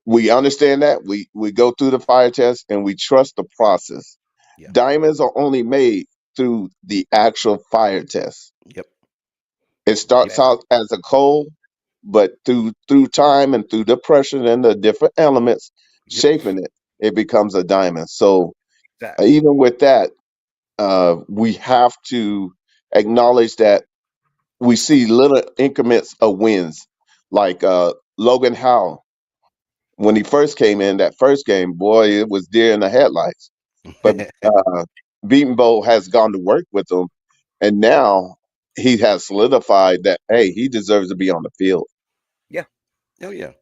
we understand that we go through the fire test and we trust the process. yeah, Diamonds are only made through the actual fire test. yep, It yep, starts that's out as a coal, but through time and through the pressure and the different elements yep. shaping it, it becomes a diamond. So exactly. even with that, we have to acknowledge that we see little increments of wins, like Logan Howell when he first came in that first game. Boy, it was deer in the headlights. But Beatonbow has gone to work with him, and now he has solidified that hey, he deserves to be on the field. Yeah, Oh yeah.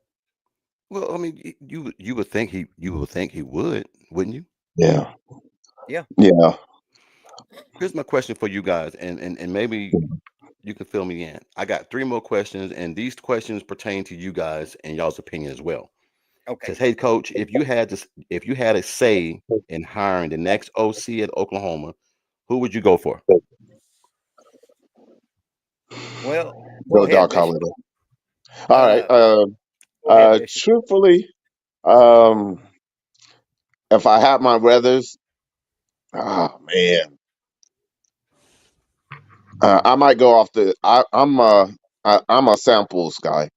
Well, I mean, you would think he would, wouldn't you? Yeah, yeah. yeah. Here's my question for you guys, and maybe you can fill me in. I got three more questions, and these questions pertain to you guys and y'all's opinion as well. Okay. Says, hey coach, if you had a say in hiring the next OC at Oklahoma, who would you go for? Well, go Go ahead, Doc Bishop. Holliday. All right. Go ahead, Bishop. Truthfully, um, if I had my brothers, oh man, I might go off the. I'm a samples guy.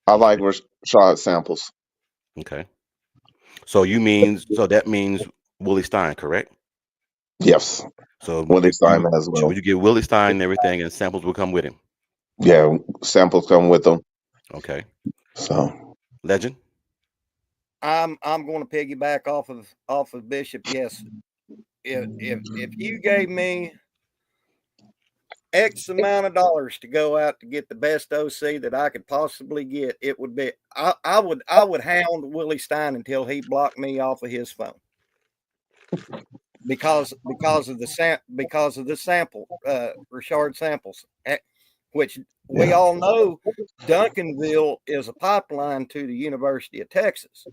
I like Okay. Rashad Samples. Okay. So that means Willie Stein, correct? Yes, So Willie you Simon as would well. you get Willie Stein and everything, and samples will come with him? Yeah, samples come with them. Okay. So Legend. I'm going to piggyback off of Bishop. Yes, if you gave me X amount of dollars to go out to get the best OC that I could possibly get, it would be I would hound Willie Stein until he blocked me off of his phone, because of the sample, Richard Samples, which we yeah, all know Duncanville is a pipeline to the University of Texas.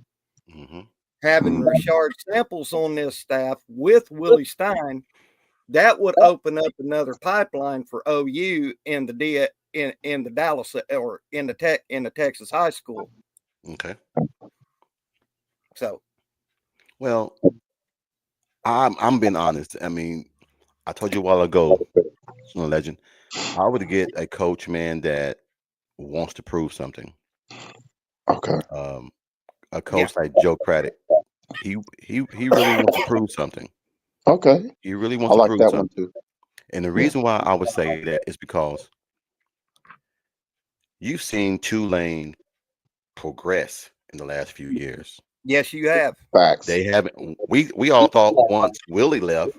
Hmm. Having mm, Richard Samples on this staff with Willie Stein, that would open up another pipeline for OU in the Dallas or in the Texas high school. Okay. So Well, I'm being honest. I mean, I told you a while ago, Legend. I would get a coach, man, that wants to prove something. okay, A yeah, coach like Joe Craddock. He really wants to prove something. Okay. He really I wants to like prove that one something. too. And the Yeah. reason why I would say that is because you've seen Tulane progress in the last few years. Yes, you have. Facts. They haven't. We all thought once Willie left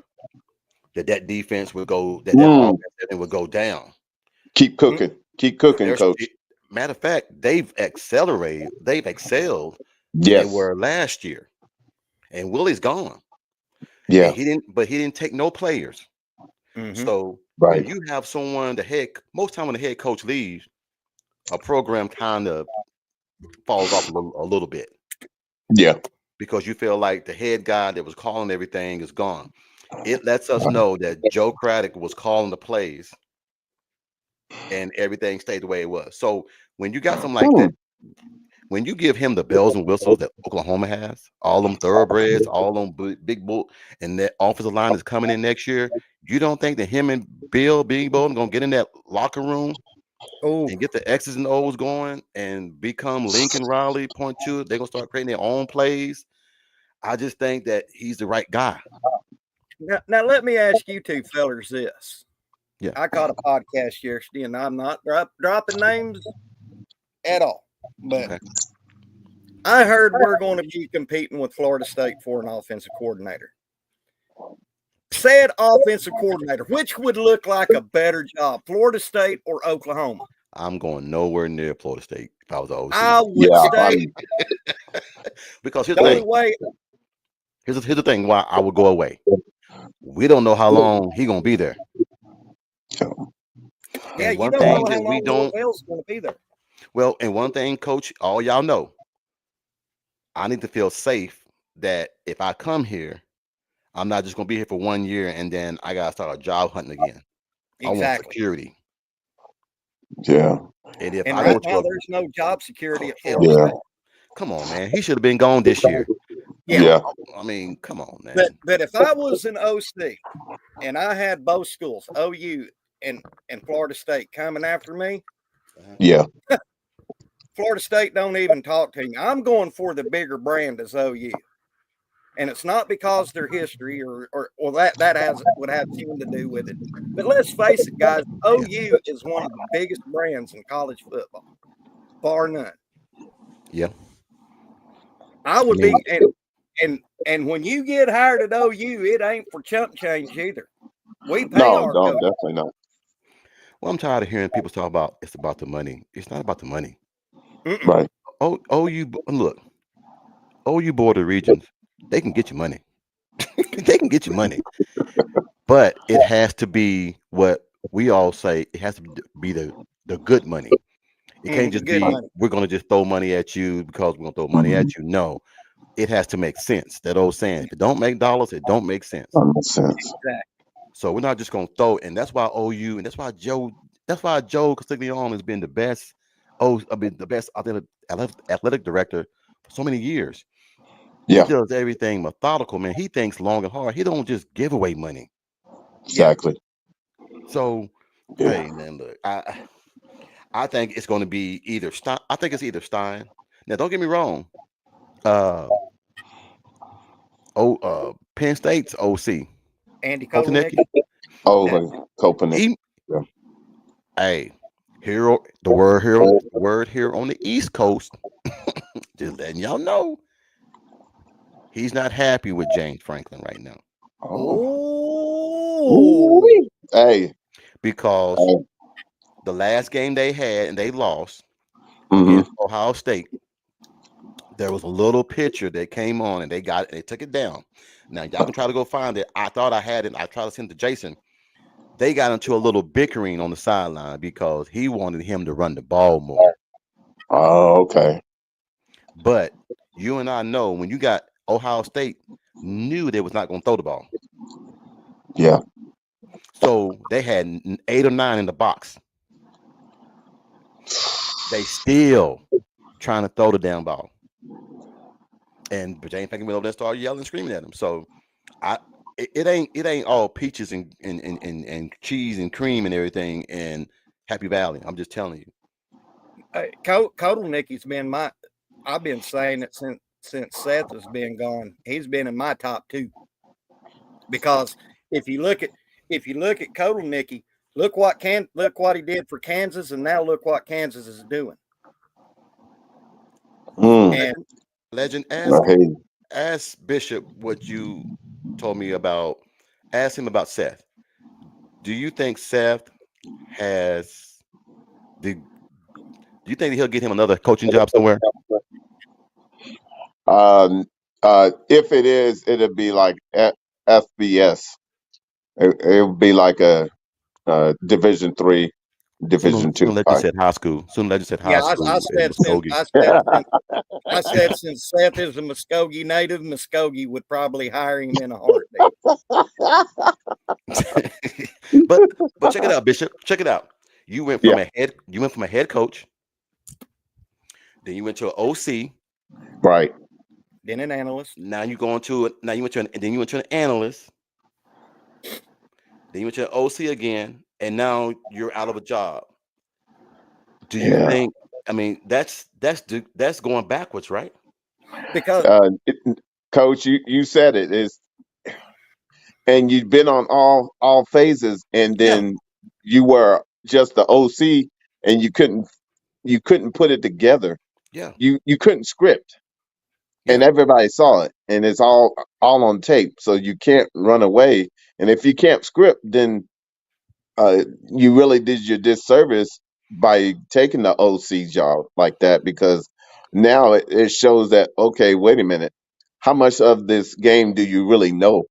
that defense would go, that Mm, offense would go down. keep Mm, cooking. Keep cooking, There's, coach. matter of fact, they've excelled than they Yes. were last year. And Willie's gone, and Yeah. he didn't take no players. mhm. So when Right. you have someone, most time when the head coach leaves, a program kind of falls off a little bit Yeah. because you feel like the head guy that was calling everything is gone. It lets us know that Joe Craddock was calling the plays and everything stayed the way it was. So when you got something like that, Mm, when you give him the bells and whistles that Oklahoma has, all them thoroughbreds, all them big bull, and that offensive line is coming in next year, you don't think that him and Bill Big Bolden gonna get in that locker room Oh, and get the X's and O's going and become Lincoln Riley? Point two, they're gonna start creating their own plays. I just think that he's the right guy. now let me ask you two fellers this. Yeah. I caught a podcast yesterday, and I'm not dropping names at all, but Okay. I heard we're going to be competing with Florida State for an offensive coordinator. Said offensive coordinator, which would look like a better job, Florida State or Oklahoma? I'm going nowhere near Florida State if I was the OC. I would yeah. stay. Because here's The the only thing. way, Here's the thing why I would go away. We don't know how long he gonna be there. yeah, And you one don't know thing how that we long don't, Norvell's going to be there. well, and one thing, coach, all y'all know, I need to feel safe that if I come here, I'm not just gonna be here for 1 year and then I gotta start a job hunting again. I want Exactly. security. Yeah. And if And I right go to now, a there's no job security at hell Florida Yeah. State. come on, man, he should have been gone this year. Yeah. Yeah. I mean, come on, But man. but if I was an OC and I had both schools, OU and Florida State, coming after me, Yeah. Florida State don't even talk to me. I'm going for the bigger brand as OU. And it's not because their history or that would have something to do with it. But let's face it, guys, OU is one of the biggest brands in college football, bar none. Yeah. I would I mean, be and when you get hired at OU, it ain't for chump change either. We pay No, our no, coach. definitely not. well, I'm tired of hearing people talk about it's about the money. It's not about the money. Mm-mm. Right. Look, OU Board of Regions, they can get you money. They can get you money. But it has to be what we all say. It has to be the good money. It can't just Good be money. we're gonna just throw money at you because we're gonna throw money at you. No, it has to make sense. That old saying: if it don't make dollars, it don't make sense. That makes sense. Exactly. So we're not just gonna throw. And that's why OU, and that's why Joe Castiglione has been the best. The best athletic director for so many years. He Yeah. does everything methodical, man. He thinks long and hard. He don't just give away money. Exactly. So, Yeah. hey, man, look, I think it's going to be either Stein. I think it's either Stein. Now, don't get me wrong. Penn State's OC, Andy Kotelnicki. Kotelnicki. Oh, Copenhagen. He, Yeah. hey, the word here on the East Coast. Just letting y'all know, he's not happy with James Franklin right now Oh, Ooh. Hey. because Hey. the last game they had and they lost Mhm. against Ohio State. There was a little picture that came on and they took it down. Now y'all can try to go find it. I thought I had it. I tried to send it to Jason. They got into a little bickering on the sideline because he wanted him to run the ball more. Oh, okay. But you and I know when you got Ohio State knew they was not going to throw the ball. Yeah. So they had 8 or 9 in the box. They still trying to throw the damn ball. And James Franklin went over there and started yelling and screaming at him. So it ain't all peaches and cheese and cream and everything in Happy Valley. I'm just telling you. Kotelnicki's been I've been saying it since Seth has been gone. He's been in my top 2. because if you look at Kotelnicki, look what he did for Kansas, and now look what Kansas is doing. Mm, And Legend, I hear you. ask Bishop what you told me about. Ask him about Seth. Do you think Seth has the? Do you think he'll get him another coaching job somewhere? Um, if it is, it'll be like FBS. It would be like a, Division 3, Division 2 Sooner Legend fight. said high school. Sooner Legend said high yeah, school in I Muskogee. said since Seth is a Muskogee native, Muskogee would probably hire him in a heartbeat. but check it out, Bishop. Check it out. You went from Yeah, a head coach, then you went to an OC. right. Then an analyst. Now you went to then you went to an analyst. Then you went to an OC again, and now you're out of a job. Do you Yeah. think? I mean, that's going backwards, right? Because Coach, you said it is, and you've been on all phases, and Yeah, then you were just the OC, and you couldn't put it together. yeah, You couldn't script, and yeah, everybody saw it, and it's all on tape, so you can't run away. And if you can't script, then you really did your disservice by taking the OC job like that, because now it shows that, okay, wait a minute, how much of this game do you really know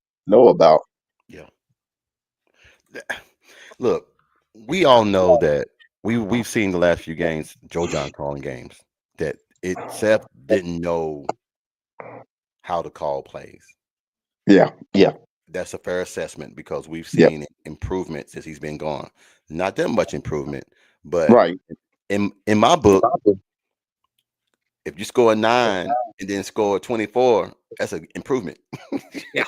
about? yeah. Look, we all know that we've seen the last few games, Joe John calling games, that Seth didn't know how to call plays. Yeah, yeah, That's a fair assessment because we've yeah, seen improvement since he's been gone. Not that much improvement, but right. in my book, if you score a 9 and then score a 24, that's an improvement. yeah,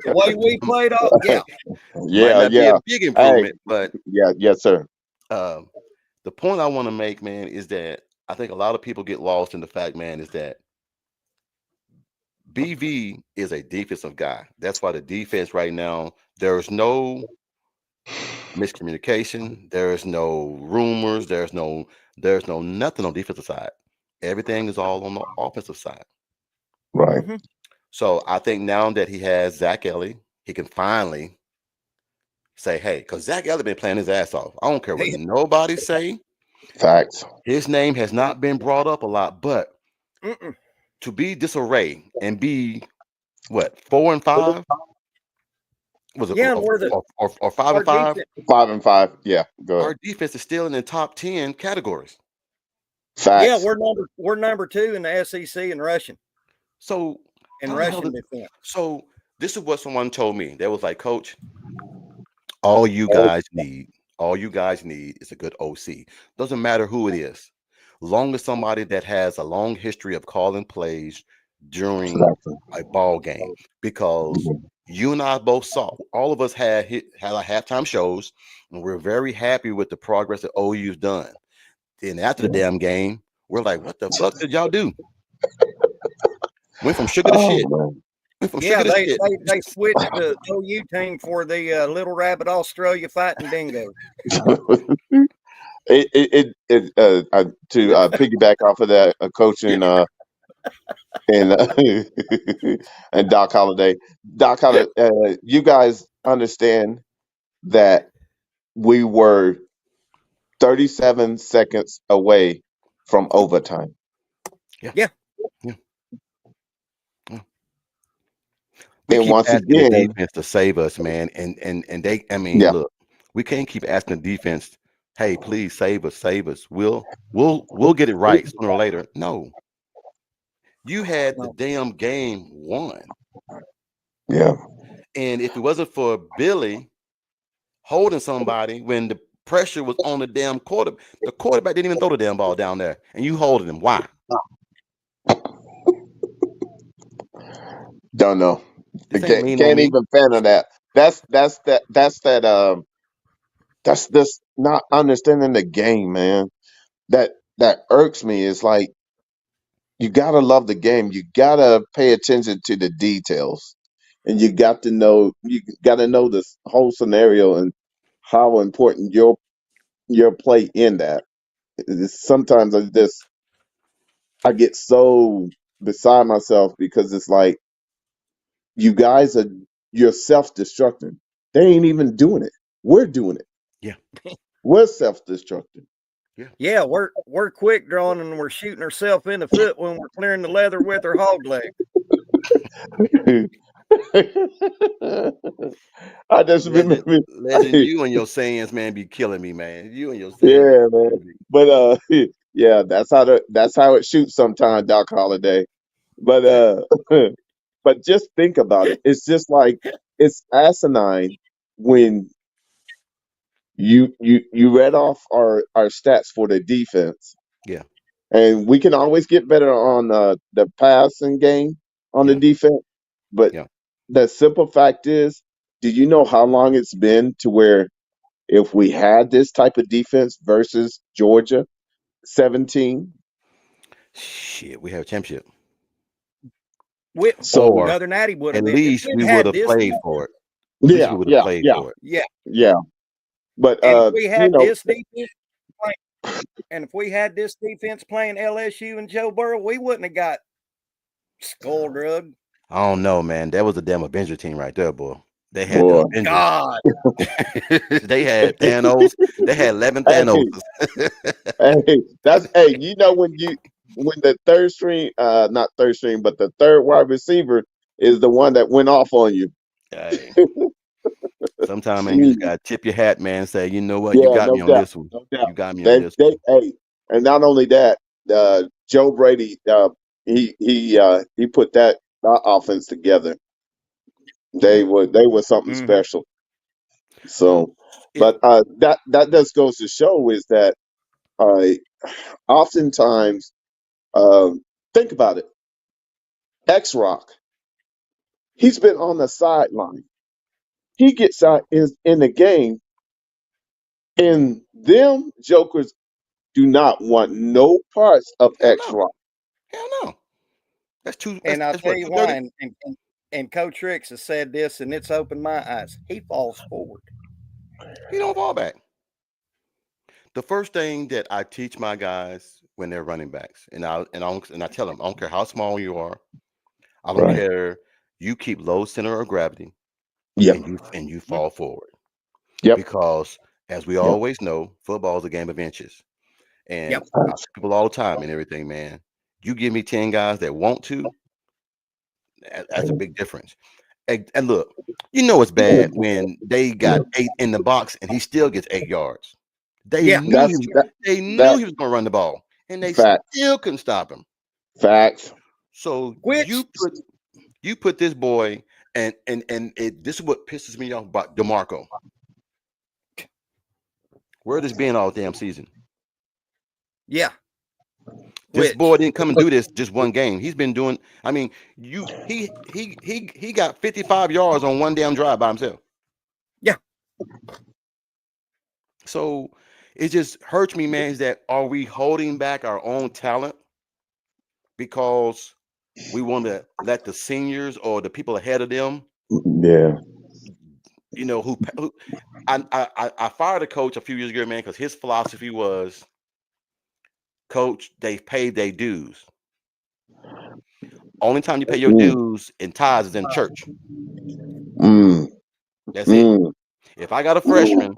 the way we played off, yeah. Might Yeah, not be a yeah. big Hey, improvement, but yeah, yes, sir. uh, the point I want to make, man, is that I think a lot of people get lost in the fact, man, is that BV is a defensive guy. That's why the defense right now, there's no miscommunication, there's no rumors, there's no nothing on defensive side. Everything is all on the offensive side. Right. Mhm. So I think now that he has Zach Ellie, he can finally say, hey, because Zach Ellie been playing his ass off. I don't care what nobody say. Facts. His name has not been brought up a lot, but Mm-mm. to be disarray and be what 4-5 was it Yeah, and we're the or 5 our and 5? defense. 5-5. Yeah, go ahead. Our defense is still in the top 10 categories. Yeah, Facts. we're number 2 in the SEC in rushing So and how the hell rushing did, defense. so this is what someone told me. They was like, Coach, all you guys need is a good OC. Doesn't matter who it is, long as somebody that has a long history of calling plays during Exactly. a ball game. Because Mhm. you and I both saw, all of us had our halftime shows, and we're very happy with the progress that OU's done. Then after the damn game, we're like, what the fuck did y'all do? Went from sugar to Oh shit. man. Went from Yeah, sugar to shit. they switched the OU team for the Little Rabbit Australia fighting dingo. To piggyback off of that, coaching and and Doc Holliday. Doc Holliday, you guys understand that we were 37 seconds away from overtime. Yeah. Yeah. Yeah. Yeah. We And keep once asking the again, defense to save us, man. And they, I mean, yeah, look, we can't keep asking the defense, hey, please save us, save us. We'll get it right sooner or later. No, you had the No. damn game won. yeah, And if it wasn't for Billy holding somebody when the pressure was on the damn quarterback, the quarterback didn't even throw the damn ball down there, and you holding him. Why? don't know. This ain't mean on Can't me. even fathom that. That's this not understanding the game, man. That irks me. It's like you gotta love the game. You gotta pay attention to the details. and you got to know this whole scenario and how important your play in that. Sometimes I get so beside myself because it's like you guys you're self-destructing. They ain't even doing it. We're doing it. Yeah. We're self-destructing. Yeah, we're quick drawing and we're shooting ourselves in the foot when we're clearing the leather with our hog leg. I just Legend, remember, legend, you and your sayings, man, be killing me, man. You and your sayings, yeah, be man. killing me. But yeah, that's how it shoots sometimes, Doc Holliday. But Hey, but just think about it. It's just like it's asinine when you read off our stats for the defense, yeah, and we can always get better on the passing game on the yeah, defense. But yeah. the simple fact is, do you know how long it's been to where if we had this type of defense versus Georgia 17? Shit, we have a championship. So Or Another natty would at have been if least we'd we would had have this. played for it. At least yeah, we would have yeah, played yeah, for it. Yeah, yeah. But and if we you had know, this defense, and if we had this defense playing LSU and Joe Burrow, we wouldn't have got skull drug. I don't know, man. That was a damn Avenger team right there, boy. They had the boy. Avengers. God, They had Thanos. They had 11 Hey, Thanos. hey, you know when the third string, not third string, but the third wide receiver is the one that went off on you. Hey, sometimes, man, you just Mm, gotta tip your hat, man. And say, you know what, you yeah, got me no on doubt, this one. no doubt. You got me on this They one. hey, and not only that, Joe Brady, he put that offense together. Yeah. They were something mm-hmm. special. So, If but that just goes to show is that uh, oftentimes, think about it. X Rock, he's been on the sideline. He gets out is in the game, and them jokers do not want no parts of hell X no, Rock. hell no. That's two. And I'll That's tell what you 230. why. And Coach Ricks has said this, and it's opened my eyes. He falls forward. He don't fall back. The first thing that I teach my guys when they're running backs, and I tell them, I don't care how small you are, I don't Right. care. You keep low center of gravity, Yep. and you Yep. fall forward Yep. because, as we Yep. always know, football is a game of inches. And Yep. I tell people all the time and everything, man. You give me 10 guys that want to, that's a big difference. And look, you know it's bad when they got 8 in the box and he still gets 8 yards. They Yeah. knew he That's was that they knew that he was going to run the ball, and they fact still couldn't stop him. facts. So Which you put this boy, and this is what pisses me off about DeMarco. Where this been all damn season? yeah. This Which boy didn't come and do this just one game. He's been doing. I mean, he got 55 yards on one damn drive by himself. Yeah. So it just hurts me, man. Is that are we holding back our own talent because we want to let the seniors or the people ahead of them, Yeah. you know, who I fired a coach a few years ago, man, because his philosophy was, coach, they've paid their dues. Only time you pay your Mm, dues in tithes is in church. mm, That's it. mm, If I got a mm. freshman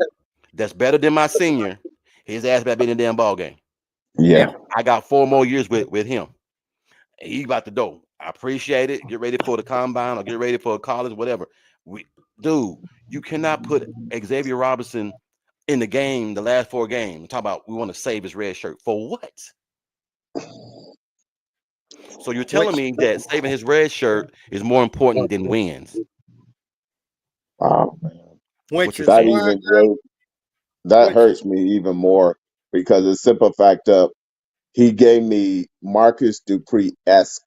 that's better than my senior, his ass better be in the damn ball game. Yeah. I got 4 more years with him. He about to go. I appreciate it. Get ready for the combine or get ready for college, whatever. Dude, you cannot put Xavier Robinson in the game, the last 4 games. Talk about we want to save his red shirt for what? So you're telling which me that saving his red shirt is more important than wins? Wow. which What you're is That saying? why even that which hurts me even more because the simple fact of he gave me Marcus Dupree-esque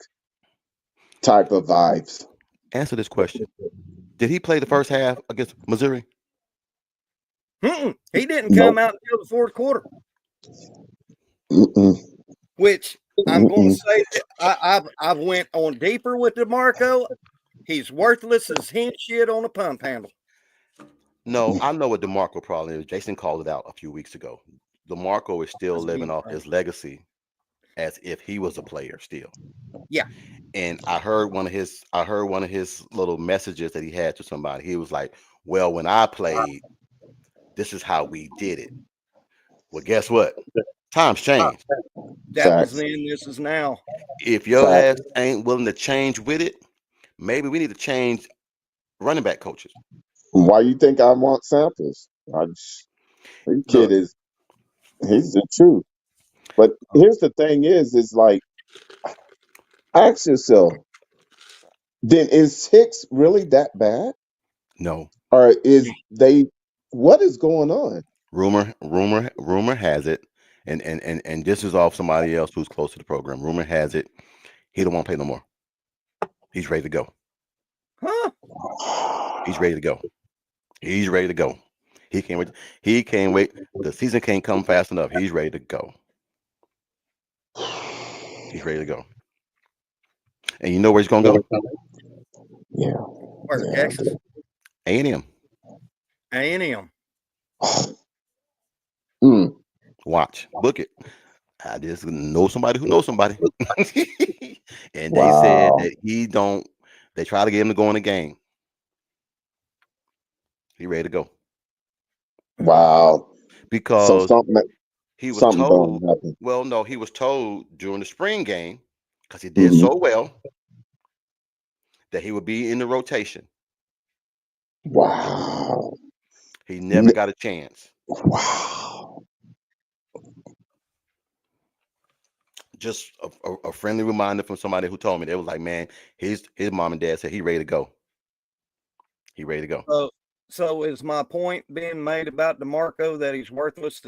type of vibes. Answer this question. Did he play the first half against Missouri? he didn't Nope. come out until the fourth quarter. Mm-mm. Which I'm going to Mm-mm. say that I've went on deeper with DeMarco. He's worthless as hen shit on a pump handle. No, I know what DeMarco problem is. Jason called it out a few weeks ago. DeMarco is still That's living deep, off bro. his legacy as if he was a player still. Yeah. And I heard one of his little messages that he had to somebody. He was like, "Well, when I played, this is how we did it." Well, guess what? Times change. That was Facts. then, this is now. If your Facts. ass ain't willing to change with it, maybe we need to change running back coaches. Why you think I want samples? You kid Look, he's the truth. But here's the thing is like, ask yourself, then is Hicks really that bad? no. Or what is going on? Rumor has it, and this is off somebody else who's close to the program. Rumor has it, he don't want to play no more. He's ready to go. Huh? He's ready to go. He's ready to go. He can't wait. He can't wait. The season can't come fast enough. He's ready to go. He's ready to go. And you know where he's gonna go? Yeah. Where, Yeah. Texas? A&M. A&M. Mm. Watch. Book it. I just know somebody who knows somebody. And they said Wow. that they try to get him to go in the game. He ready to go. Wow. So Because he was something told, don't happen. well, no, he was told during the spring game, because he did Mhm. so well, that he would be in the rotation. Wow. He never got a chance. Wow. Just a friendly reminder from somebody who told me. They was like, man, his mom and dad said he ready to go. He ready to go. So is my point being made about DeMarco that he's worthless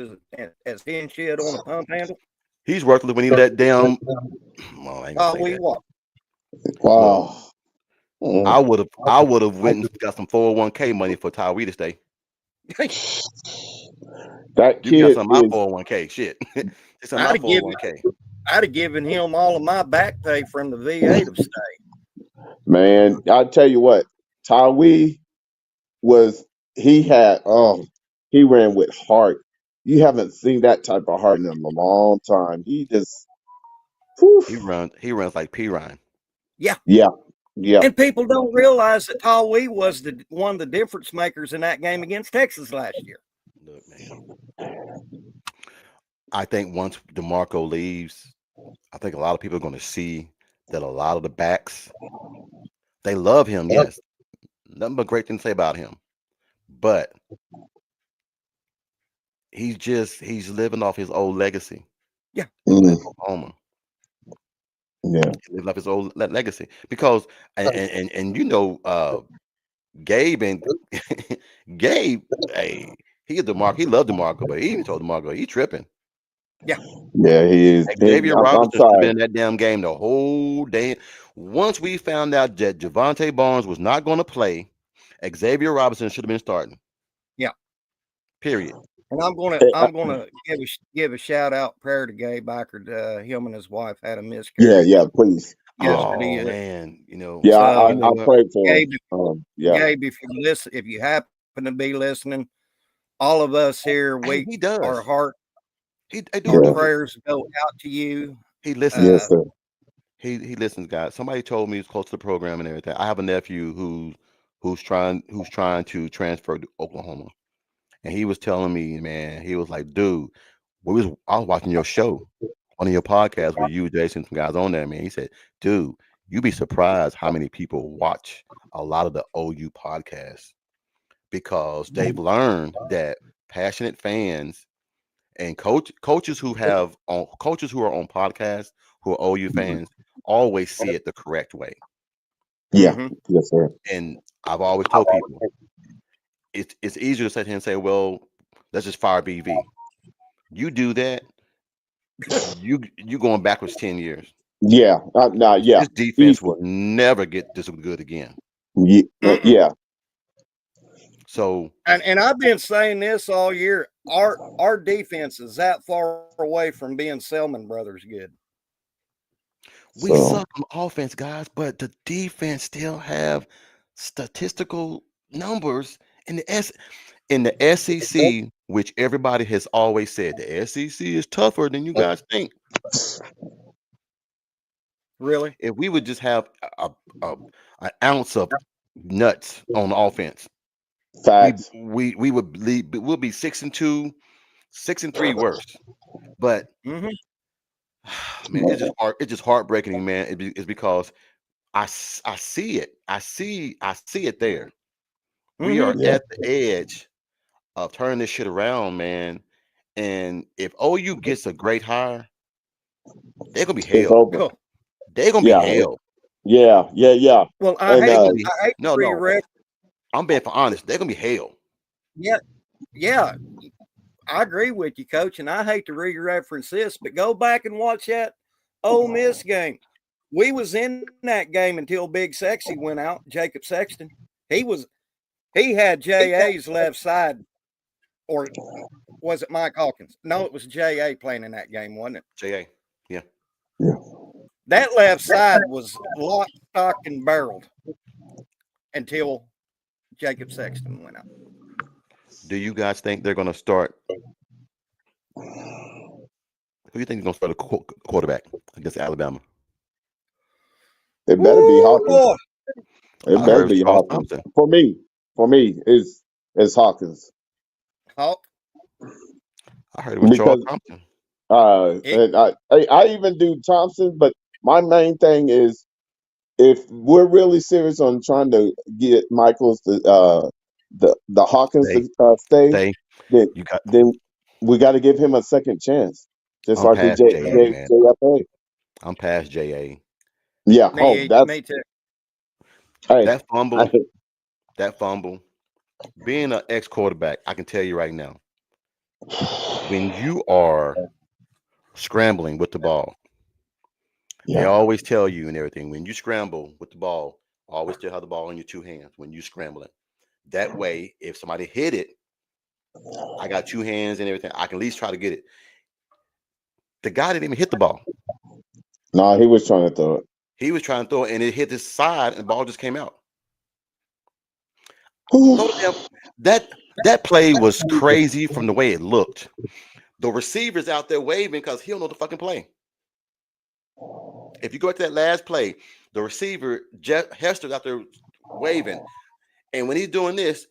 as hen shit on a pump handle? He's worthless when he let them. Well, I ain't gonna say We that. what? Wow. I would have went and got some 401k money for Tyree to stay. That You got kid some of my is 401k shit. It's some of my I'd give 401k. I'd have given him all of my back pay from the VA to stay. man. I tell you what, Tyree he ran with heart. You haven't seen that type of heart in a long time. He just whew. He runs like P Ryan. Yeah. And people don't realize that Tawee was one of the difference makers in that game against Texas last year. Look, man. I think once DeMarco leaves, I think a lot of people are going to see that a lot of the backs, they love him. Yes, nothing but great things to say about him, but he's living off his old legacy. Yeah. Mm. Oklahoma. Yeah. He lived off his old legacy because and you know, Gabe and Gabe, hey, he loved DeMarco, but he even told DeMarco he tripping. Yeah, he is. Xavier I'm Robinson should have sorry. been in that damn game the whole day. Once we found out that Javante Barnes was not going to play, Xavier Robinson should have been starting. Yeah. Period. And I'm gonna give a shout out prayer to Gabe Backard. Him and his wife had a miscarriage. Yeah, please. Yesterday. Oh man, you know. Yeah, So, I prayed for him. Gabe, Yeah. Gabe, if you happen to be listening, all of us here, Hey, he does. our heart, our Yeah. prayers go out to you. He listens. Yes, sir. He listens, guys. Somebody told me he's close to the program and everything. I have a nephew who's trying to transfer to Oklahoma, and he was telling me, man, he was like, dude, I was watching your show, one of your podcasts with you, Jason, some guys on there, man. He said, dude, you'd be surprised how many people watch a lot of the OU podcasts because they've learned that passionate fans and coaches who are on podcasts who are OU fans always see it the correct way. Yeah. Mhm. Yes, sir. And I've always told people it's easier to sit here and say, well, let's just fire BV. You do that, you going backwards 10 years. Yeah. Yeah. This defense will never get this good again. Yeah. So And I've been saying this all year. Our defense is that far away from being Selman Brothers good. We So suck on offense, guys, but the defense still have statistical numbers in the SEC, which everybody has always said the SEC is tougher than you guys think. Really? If we would just have a an ounce of nuts on offense, facts. we would lead, we'll be 6-2, 6-3 worse. But Hmm. man, it's just heartbreaking, man. It's because I see it. I see it there. We Hmm. are Yeah. at the edge of turning this shit around, man. And if OU gets a great hire, they're gonna be It's hell. over. Oh, They're gonna be Yeah. hell. Yeah. well, And They're gonna be I hate to no, no. re-ref. I'm being for honest. They're gonna be hell. Yeah, yeah, I agree with you, Coach, and I hate to re-reference this, but go back and watch that Ole Miss game. We was in that game until Big Sexy went out. Jacob Sexton. He had JA's left side, or was it Mike Hawkins? No, it was JA playing in that game, wasn't it? JA. Yeah. yeah. That left side was locked, stock, and barreled until Jacob Sexton went out. Do you guys think they're gonna start? Who do you think is gonna start a quarterback against Alabama? It better be Ooh, Hawkins. Lord. It I better heard be Charles Hawkins. Thompson. For me, is Hawkins. Hawk. I heard it was Charles Because Thompson. It, and I even do Thompson, but my main thing is if we're really serious on trying to get Michaels to the Hawkins Stay, to stay, stay. then You got. then we got to give him a second chance, just I'm like with past JA, man. JFA. I'm past JA. Yeah. Oh, that's me too. hey. That I, fumble, that fumble. Being an ex quarterback, I can tell you right now, when you are scrambling with the ball, they yeah. always tell you and everything. When you scramble with the ball, always still have the ball in your two hands when you scramble it. That way, if somebody hit it, I got two hands and everything. I can at least try to get it. The guy didn't even hit the ball. No, he was trying to throw it. He was trying to throw it, and it hit his side, and the ball just came out. Whew. That play was crazy from the way it looked. The receiver's out there waving because he don't know the fucking play. If you go to that last play, the receiver, Hester's out there waving. And when he's doing this,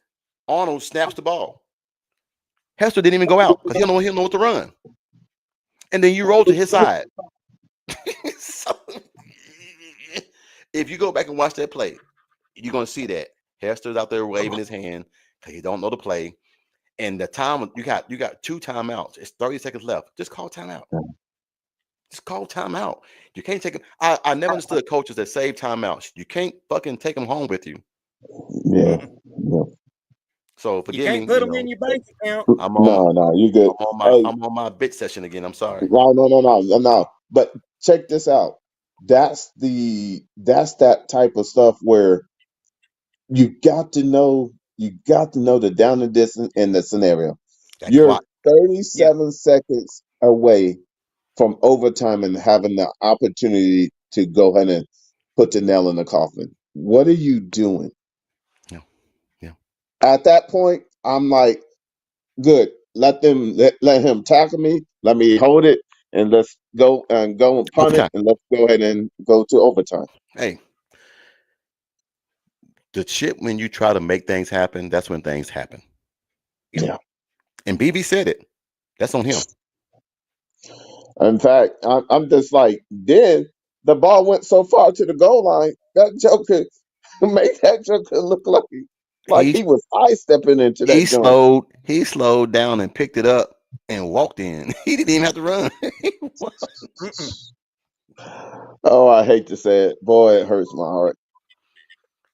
Arnold snaps the ball. Hester didn't even go out because he don't know what to run. And then you roll to his side. So, if you go back and watch that play, you're gonna see that Hester's out there waving his hand because he don't know the play. And the time you got two timeouts. It's 30 seconds left. Just call timeout. Just call timeout. You can't take them. I never understood coaches that save timeouts. You can't fucking take them home with you. Yeah. Yeah. So You forgive can't me. put them in your bank account. I'm on No, you good. Hey, I'm on my bit session again. I'm sorry. no. But check this out. That's that type of stuff where you got to know the down and distance in the scenario. That You're clock. 37 seconds away from overtime and having the opportunity to go ahead and put the nail in the coffin. What are you doing? Yeah. Yeah. At that point, I'm like, good. Let him tackle me. Let me hold it, and let's go and punt it, Overtime. and let's go ahead and go to overtime. Hey, the shit when you try to make things happen, that's when things happen. Yeah. And BB said it. That's on him. In fact, I'm just like, then the ball went so far to the goal line that Joker made that Joker look like He he was high stepping into he that joint. slowed down and picked it up and walked in. He didn't even have to run. Mm-mm. Oh, I hate to say it, boy, it hurts my heart.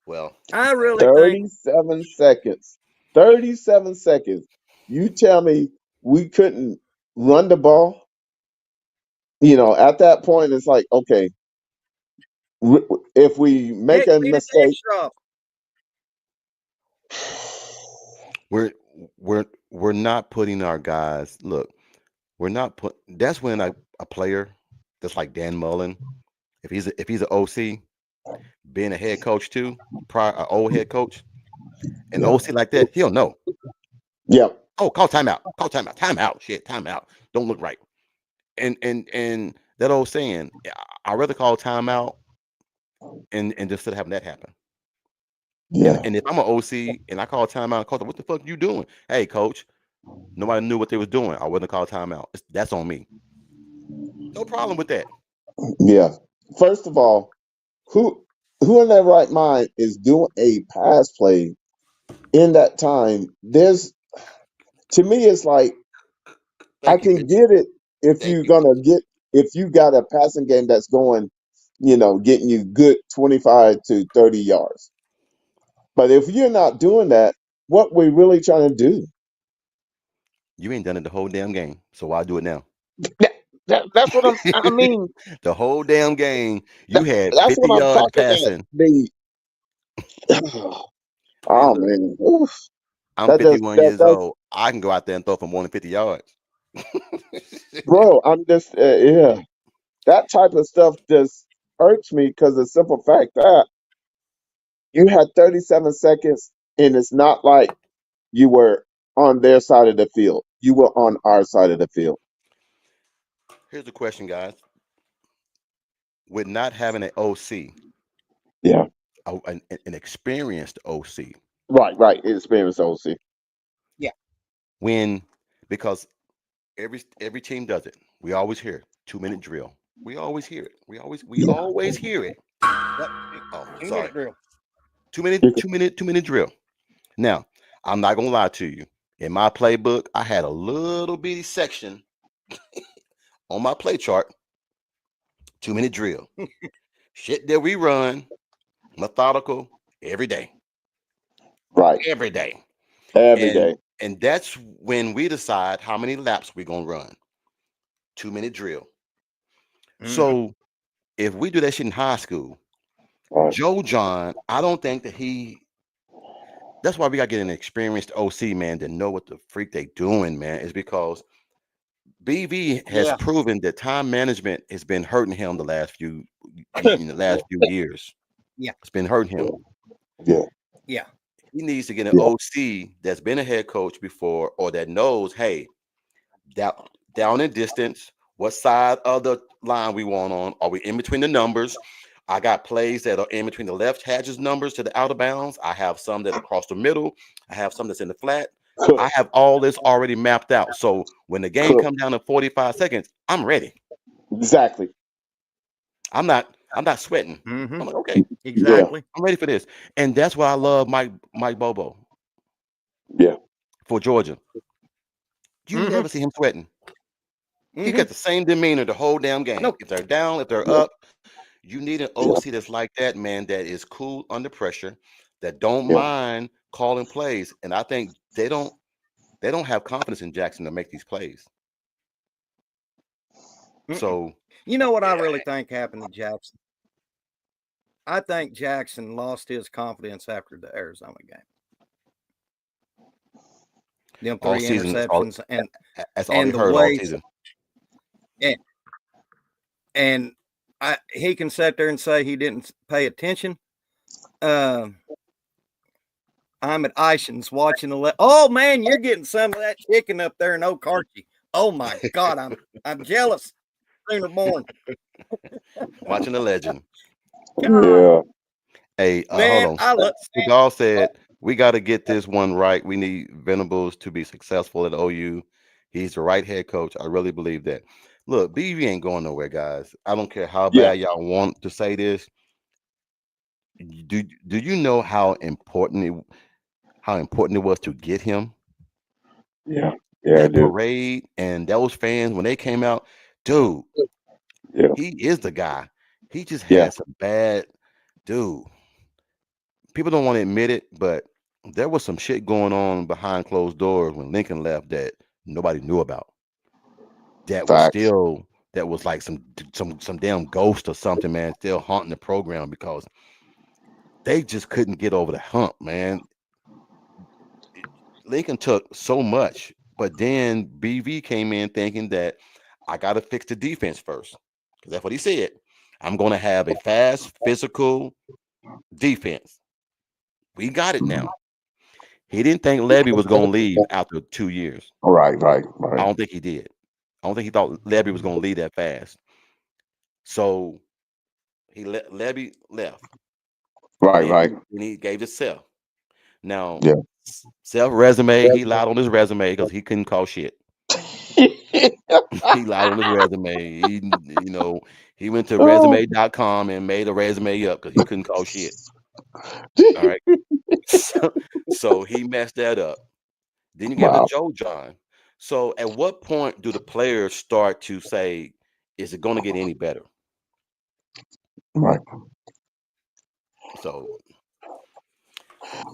Well, I really think 37 seconds. 37 seconds. You tell me we couldn't run the ball? At that point, it's like, okay, if we make Nick a beat an mistake, extra. we're not putting our guys. Look, we're not put. That's when a player that's like Dan Mullen if he's an OC, being a head coach too, prior old head coach, an Yeah. OC like that, he'll know. Yeah. Oh, call timeout, timeout, shit, timeout. Don't look right. And that old saying, I'd rather call timeout and just instead of having that happen. Yeah. And if I'm an OC and I call timeout, coach, what the fuck you doing? Hey, coach, nobody knew what they was doing. I wouldn't call timeout. That's on me. No problem with that. Yeah. First of all, who in their right mind is doing a pass play in that time? To me, it's like I Thank you, can Mitch. get it if Thank you're you. gonna if you got a passing game that's going, getting you good 25 to 30 yards. But if you're not doing that, what we really trying to do? You ain't done it the whole damn game, so why do it now? That's what I mean. The whole damn game, you That, had that's 50 what I'm yards talking about. passing. Man, Oh look, man, oof. I'm That does 51 that years does, old. I can go out there and throw for more than 50 yards. bro. I'm just yeah. That type of stuff just hurts me because the simple fact that you had 37 seconds, and it's not like you were on their side of the field. You were on our side of the field. Here's the question, guys. With not having an OC, Yeah. an experienced OC, Right. Right. Experience OC. when because every team does it. We always hear 2 minute drill. We always hear it. We Yeah. always hear it. Yep. Oh, 2 sorry. minute drill. 2 minute, You could- 2 minute, 2 minute drill. Now, I'm not gonna lie to you. In my playbook, I had a little bitty section on my play chart, 2 minute drill. Shit that we run, methodical, every day. Right. Every day. Every And day. and that's when we decide how many laps we're gonna run. 2 minute drill. Mhm. So if we do that shit in high school, Right. Joe John, I don't think that that's why we gotta get an experienced OC man to know what the freak they doing, man, is because BV has Yeah. proven that time management has been hurting him in the last few years. Yeah. It's been hurting him. Yeah. Yeah. He needs to get an Yeah. OC that's been a head coach before or that knows, hey, down in distance, what side of the line we want on? Are we in between the numbers? I got plays that are in between the left hatches numbers to the out of bounds. I have some that across the middle. I have some that's in the flat. I Cook. have all this already mapped out. So when the game Cook. comes down to 45 seconds, I'm ready. Exactly. I'm not sweating. Mm-hmm. I'm like, okay, Yeah. Exactly. I'm ready for this. And that's why I love Mike Bobo Yeah. for Georgia. You Mm-hmm. never see him sweating. He Mm-hmm. got the same demeanor the whole damn game. Nope. If they're down, if they're Yeah. up, you need an Yeah. OC that's like that, man, that is cool under pressure, that don't Yeah. mind calling plays. And I think they don't have confidence in Jackson to make these plays. Mm-mm. So You know what I really think happened to Jackson? I think Jackson lost his confidence after the Arizona game. Them all 3 season, interceptions that's all he and the heard all way season. and he can sit there and say he didn't pay attention. I'm at Ishan's watching oh man, you're getting some of that chicken up there in Okarche. Oh my God, I'm jealous. Sooner born. Watching the legend. Yeah. Hey, hold Man, on. I look. Seagal said we got to get this one right. We need Venables to be successful at OU. He's the right head coach. I really believe that. Look, BV ain't going nowhere, guys. I don't care how Yeah. bad y'all want to say this. Do you know how important it was to get him? Yeah. Yeah. I That do. parade and those fans when they came out, dude, Yeah. he is the guy. He just Yeah. had some bad, dude. People don't want to admit it, but there was some shit going on behind closed doors when Lincoln left that nobody knew about. Facts. That was like some damn ghost or something, man, still haunting the program because they just couldn't get over the hump, man. Lincoln took so much, but then BV came in thinking that I got to fix the defense first because that's what he said. I'm going to have a fast, physical defense. We got it now. He didn't think Levy was going to leave after 2 years. Right, right, I right, don't think he did. I don't think he thought Levy was going to leave that fast. So Levy left. right, Then right. he gave it Self. Now, Yeah. Self resume, he lied on his resume because he couldn't call shit. He lied on his resume. He went to Oh. resume.com and made a resume up because he couldn't call shit. All right. So he messed that up. Then you gave it Wow. to Joe John. So at what point do the players start to say, is it going to get any better? Right. So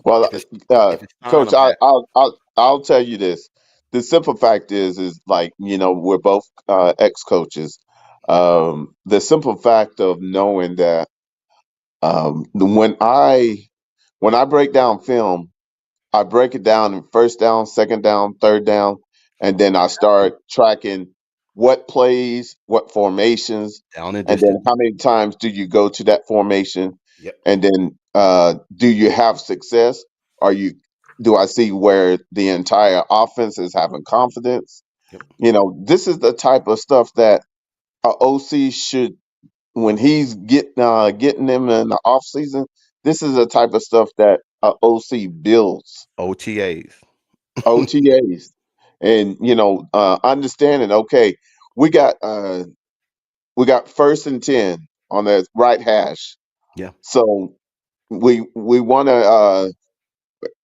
Well, if it's time, Coach, I'm happy. I'll tell you this. The simple fact is like we're both ex-coaches. The simple fact of knowing that when I break down film, I break it down in first down, second down, third down, and then I start tracking what plays, what formations, Down and and then distant. how many times do you go to that formation, Yep. and then do you have success? Do I see where the entire offense is having confidence? Yep. This is the type of stuff that a OC should, when he's getting them in the off season. This is the type of stuff that a OC builds. OTAs. OTAs, and understanding. Okay, we got uh, we got 1st and 10 on the right hash, Yeah. so we want to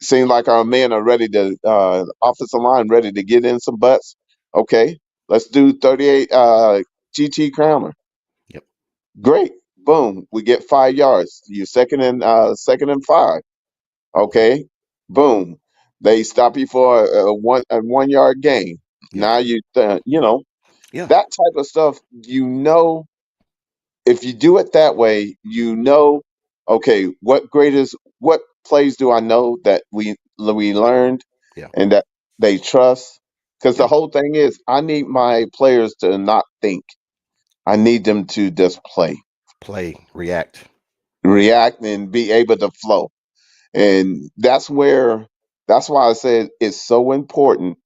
seem like our men are ready to offensive line ready to get in some butts. Okay, let's do 38 GT Crowner. Yep. Great, boom, we get 5 yards. You second and 5. Yep. Okay, boom. They stop you for a 1 yard gain. Yep. Now Yeah. that type of stuff. If you do it that way, okay, what plays do I know that we learned Yeah. and that they trust? Because the Yeah. whole thing is, I need my players to not think. I need them to just play, Play. React. react, and be able to flow. And that's why I said it's so important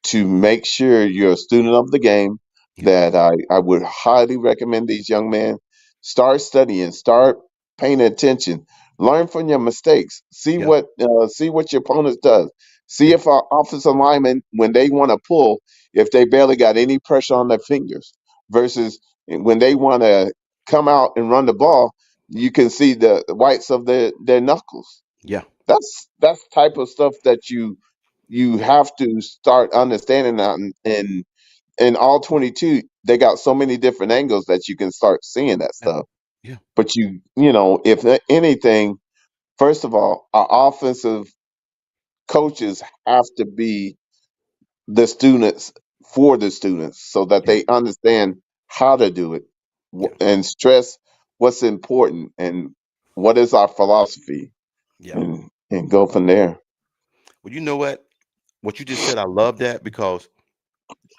to make sure you're a student of the game. Yep. That I would highly recommend these young men start studying, start paying attention, learn from your mistakes, Yeah. see what your opponent does, see Yeah. if our offensive linemen, when they want to pull, if they barely got any pressure on their fingers, versus when they want to come out and run the ball, you can see the whites of their knuckles. Yeah. That's type of stuff that you have to start understanding that. And in all 22, they got so many different angles that you can start seeing that Yeah. stuff. Yeah. But if anything, first of all, our offensive coaches have to be the students for the students so that Yeah. they understand how to do it, Yeah. and stress what's important and what is our philosophy, Yeah. and go from there. Well, you know what? What you just said, I love that because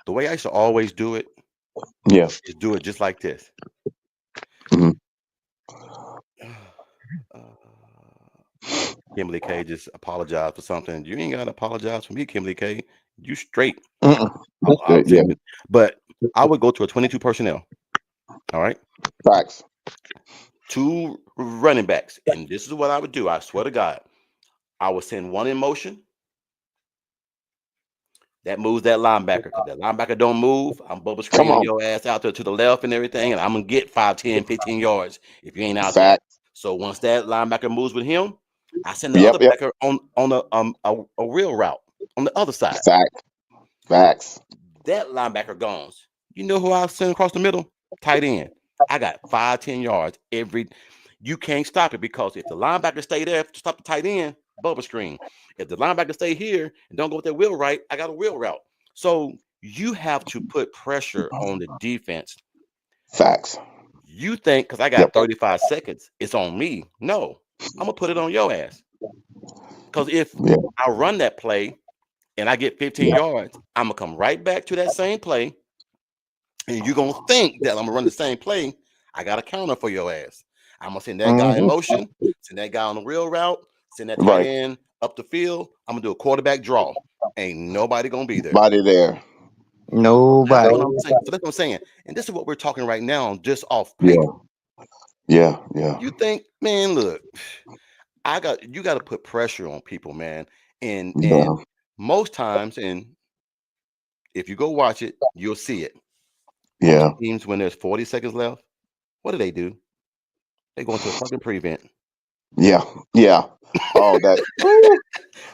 the way I used to always do it Yeah. is do it just like this. Mhm. Uh, Kimberly K just apologized for something. You ain't gotta apologize for me, Kimberly K. You straight. Mm-mm. That's I'm good. Yeah. saying, but I would go to a 22 personnel. All right, Facts. 2 running backs, and this is what I would do. I swear to God, I would send one in motion. That moves that linebacker because that linebacker don't move. I'm bubble Come screening on. your ass out there to the left and everything, and I'm gonna get 5, 10, 15 yards if you ain't out there. Fact. So once that linebacker moves with him, I send the Yep. other Yep. backer on a real route on the other side. Fact. Facts. That linebacker goes. You know who I send across the middle? Tight end. I got 5, 10 yards every. You can't stop it because if the linebacker stay there to stop the tight end, bubble screen. If the linebacker stay here and don't go with that wheel right, I got a wheel route. So you have to put pressure on the defense. Facts. You think because I Yep. got 35 seconds, it's on me. No, I'm gonna put it on your ass. Because if Yeah. I run that play and I get 15 Yeah. yards, I'm gonna come right back to that same play and you're gonna think that I'm gonna run the same play. I got a counter for your ass. I'm gonna send that guy in motion, send that guy on the real route, send that tight Right. end up the field. I'm gonna do a quarterback draw. Ain't nobody gonna be there. Body there. That's Nobody. what I'm saying. So that's what I'm saying. And this is what we're talking right now, just off Yeah. paper. Yeah. Yeah. You think, man, look, you got to put pressure on people, man. And Yeah. most times, and if you go watch it, you'll see it. Yeah. Most teams, when there's 40 seconds left, what do? They go into a fucking prevent. Yeah. Yeah. Oh, that.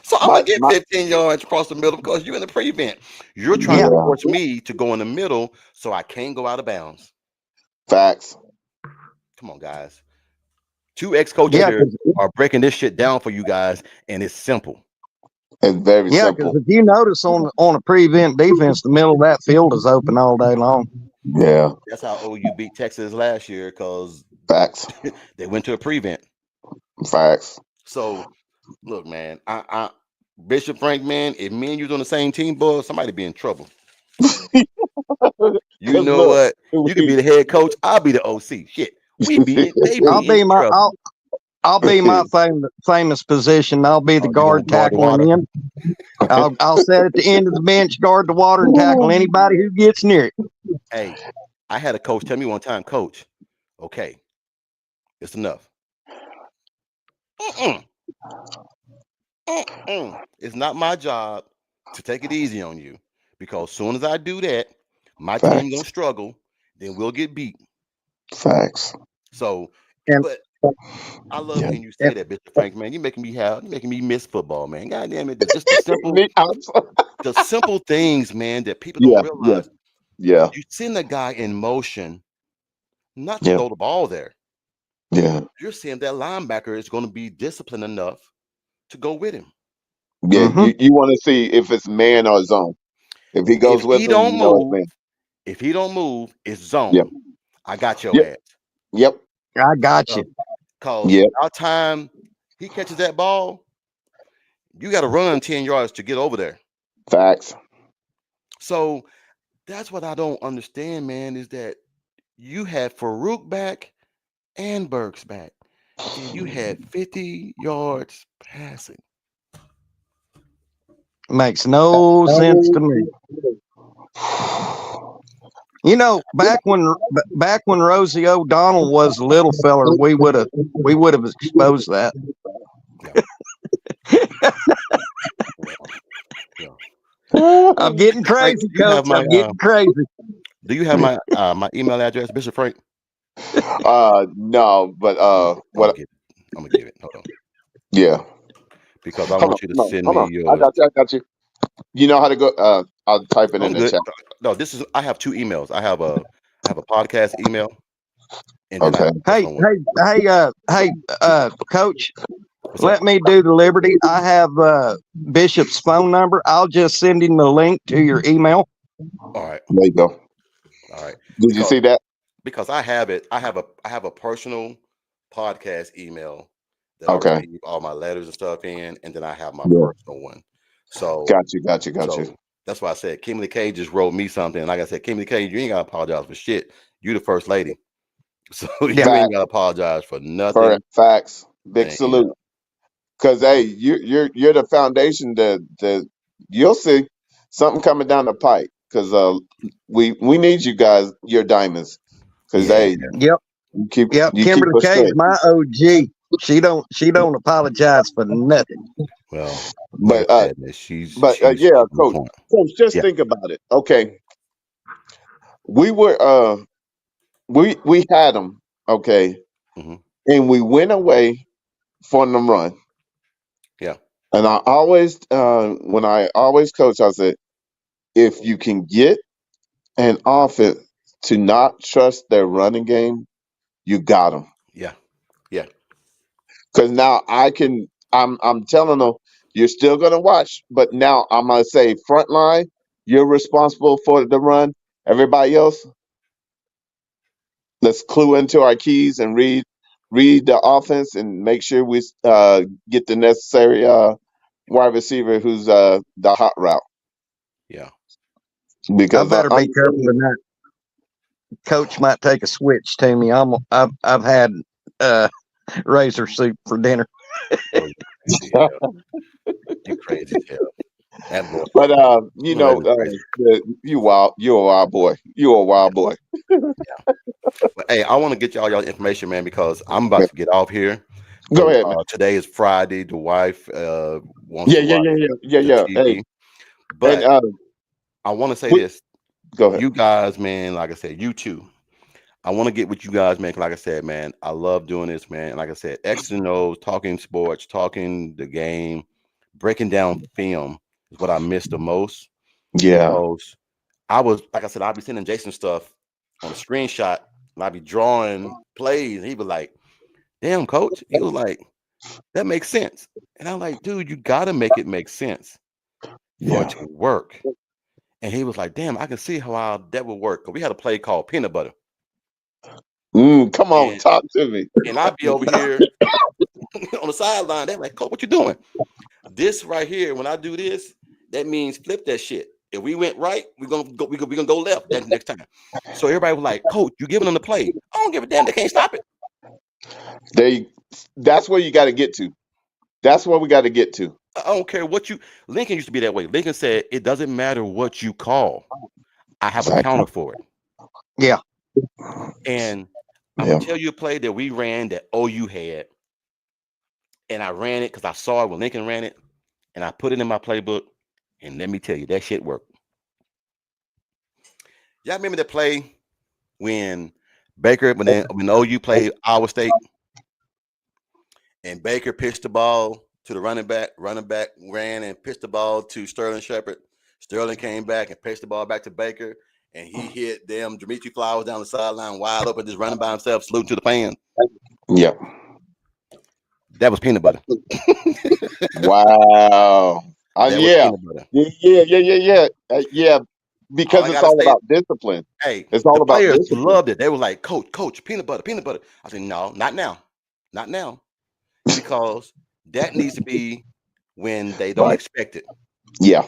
So I'm My, gonna get my, 15 yards across the middle because you're in the prevent. You're trying Yeah. to yeah. force me to go in the middle so I can't go out of bounds. Facts. Come on, guys. Two ex-coaches Yeah, here are breaking this shit down for you guys, and it's simple. It's very because simple. if you notice on a prevent defense, the middle of that field is open all day long. Yeah. That's how OU beat Texas last year because Facts. they went to a prevent. Facts. So look, man, I Bishop Frank, man, if me and you was on the same team, boy, somebody be in trouble. You 'Cause know look, what? You could be the head coach. I'll be the OC. Shit, they be I'll be in my trouble. I'll be my famous position. I'll be the You gonna guard guard the tackling water? in. I'll sit at the end of the bench, guard the water, and tackle anybody who gets near it. Hey, I had a coach tell me one time, Coach, okay, it's enough. Mm-mm. Mm-mm. It's not my job to take it easy on you because as soon as I do that, my team gonna Facts. struggle. Then we'll get beat. Facts. So, And- but I love Yeah. hearing you say that, Bishop Frank, man. You're making me miss football, man. God damn it, just the simple things, man, that people don't Yeah. realize. Yeah. You send a guy in motion, not to Yeah. throw the ball there. Yeah. You're saying that linebacker is going to be disciplined enough to go with him. Yeah. Mhm. You want to see if it's man or zone. If he goes If with he him, don't you know it's move, man. if he don't move, it's zone. Yep. I got your Yep. ass. Yep. I got you. Cause Yep. our time he catches that ball, you got to run 10 yards to get over there. Facts. So that's what I don't understand, man, is that you had Farouk back and Burks back, and you had 50 yards passing. Makes no sense to me. You know, back when Rosie O'Donnell was a little feller, we would have exposed that. I'm getting crazy, you have Coach. my, I'm getting crazy. Do you have my my email address, Bishop Frank? No, but what? I'm gonna give it. Hold on, Yeah. because I Hold want you to on. send Hold me on. I yours. got you. I got you. You know how to go? I'll type it in I'm the good. chat. No, I have two emails. I have a podcast email, and then I Okay. have a personal one. Hey, Coach. What's Let up? me do the liberty. I have Bishop's phone number. I'll just send him the link to your email. All right. There you go. All right. Did you see that? Because I have it. I have a personal podcast email that I Okay. receive all my letters and stuff in, and then I have my Yeah. personal one. So Got you. so that's why I said Kimberly K just wrote me something. And like I said, Kimberly K, you ain't gotta apologize for shit. You the first lady. So you ain't gotta apologize for nothing. Facts. Big And, salute. Cause hey, you're the foundation that you'll see something coming down the pipe. Cause we need you guys, your diamonds. Cause hey, Yep. you keep Kimberly us K straight. is my OG. She don't apologize for nothing. Well, But like I said, she's yeah, on coach. point. Coach, just think about it. Okay, we were we had them. Okay, Mhm. and we went away from the run. Yeah. And I always when I always coach, I said, if you can get an offense to not trust their running game, you got them. Yeah. Yeah. Because now I'm telling them you're still gonna watch, but now I'm gonna say front line, you're responsible for the run. Everybody else, let's clue into our keys and read the offense and make sure we get the necessary wide receiver who's the hot route. Yeah. I Because better be careful than that. Coach might take a switch to me. I've had razor soup for dinner. Oh, you crazy as hell. You crazy as hell. That boy. But You know that was crazy. you're a wild boy. You're a wild boy. But hey, I want to get y'all information, man, because I'm about to get off here. Go ahead, man. Today is Friday. The wife wants Yeah, to yeah, watch yeah, yeah, the yeah, yeah. Hey, TV. But and I want to say we, this. go ahead. You guys, man, like I said, you too. I want to get with you guys, man. 'Cause like I said, man, I love doing this, man. And like I said, X and O's, talking sports, talking the game, breaking down film is what I miss the most. Yeah. Because I was, like I said, I'd be sending Jason stuff on a screenshot and I'd be drawing plays. And he'd be like, damn, coach. He was like, that makes sense. And I'm like, dude, you got to make it make sense for Yeah. it to work. And he was like, damn, I can see how that would work. 'Cause we had a play called Peanut Butter. Come on, And, talk to me. and I'd be over here on the sideline. They're like, coach, what you doing? This right here, when I do this, that means flip that shit. If we went right, we're gonna go left that next time. So everybody was like, coach, you giving them the play. I don't give a damn, they can't stop it. That's where you got to get to. That's where we got to get to. I don't care what you Lincoln used to be that way. Lincoln said it doesn't matter what you call. I have a counter for it. Yeah. And I'm gonna tell you a play that we ran that OU had. And I ran it because I saw it when Lincoln ran it, and I put it in my playbook. And let me tell you, that shit worked. Y'all remember that play when when OU played Iowa State, and Baker pitched the ball to the running back ran and pitched the ball to Sterling Shepard. Sterling came back and pitched the ball back to Baker, and he hit them Dimitri Flowers down the sideline wide open, just running by himself, saluting to the fans. Yeah. That was peanut butter. Wow. That was Yeah. peanut butter. Yeah. Because it's all about discipline. Hey, it's all the about players discipline. loved it. They were like, coach, peanut butter. I said, no, not now. Not now. Because that needs to be when they don't expect it. Yeah.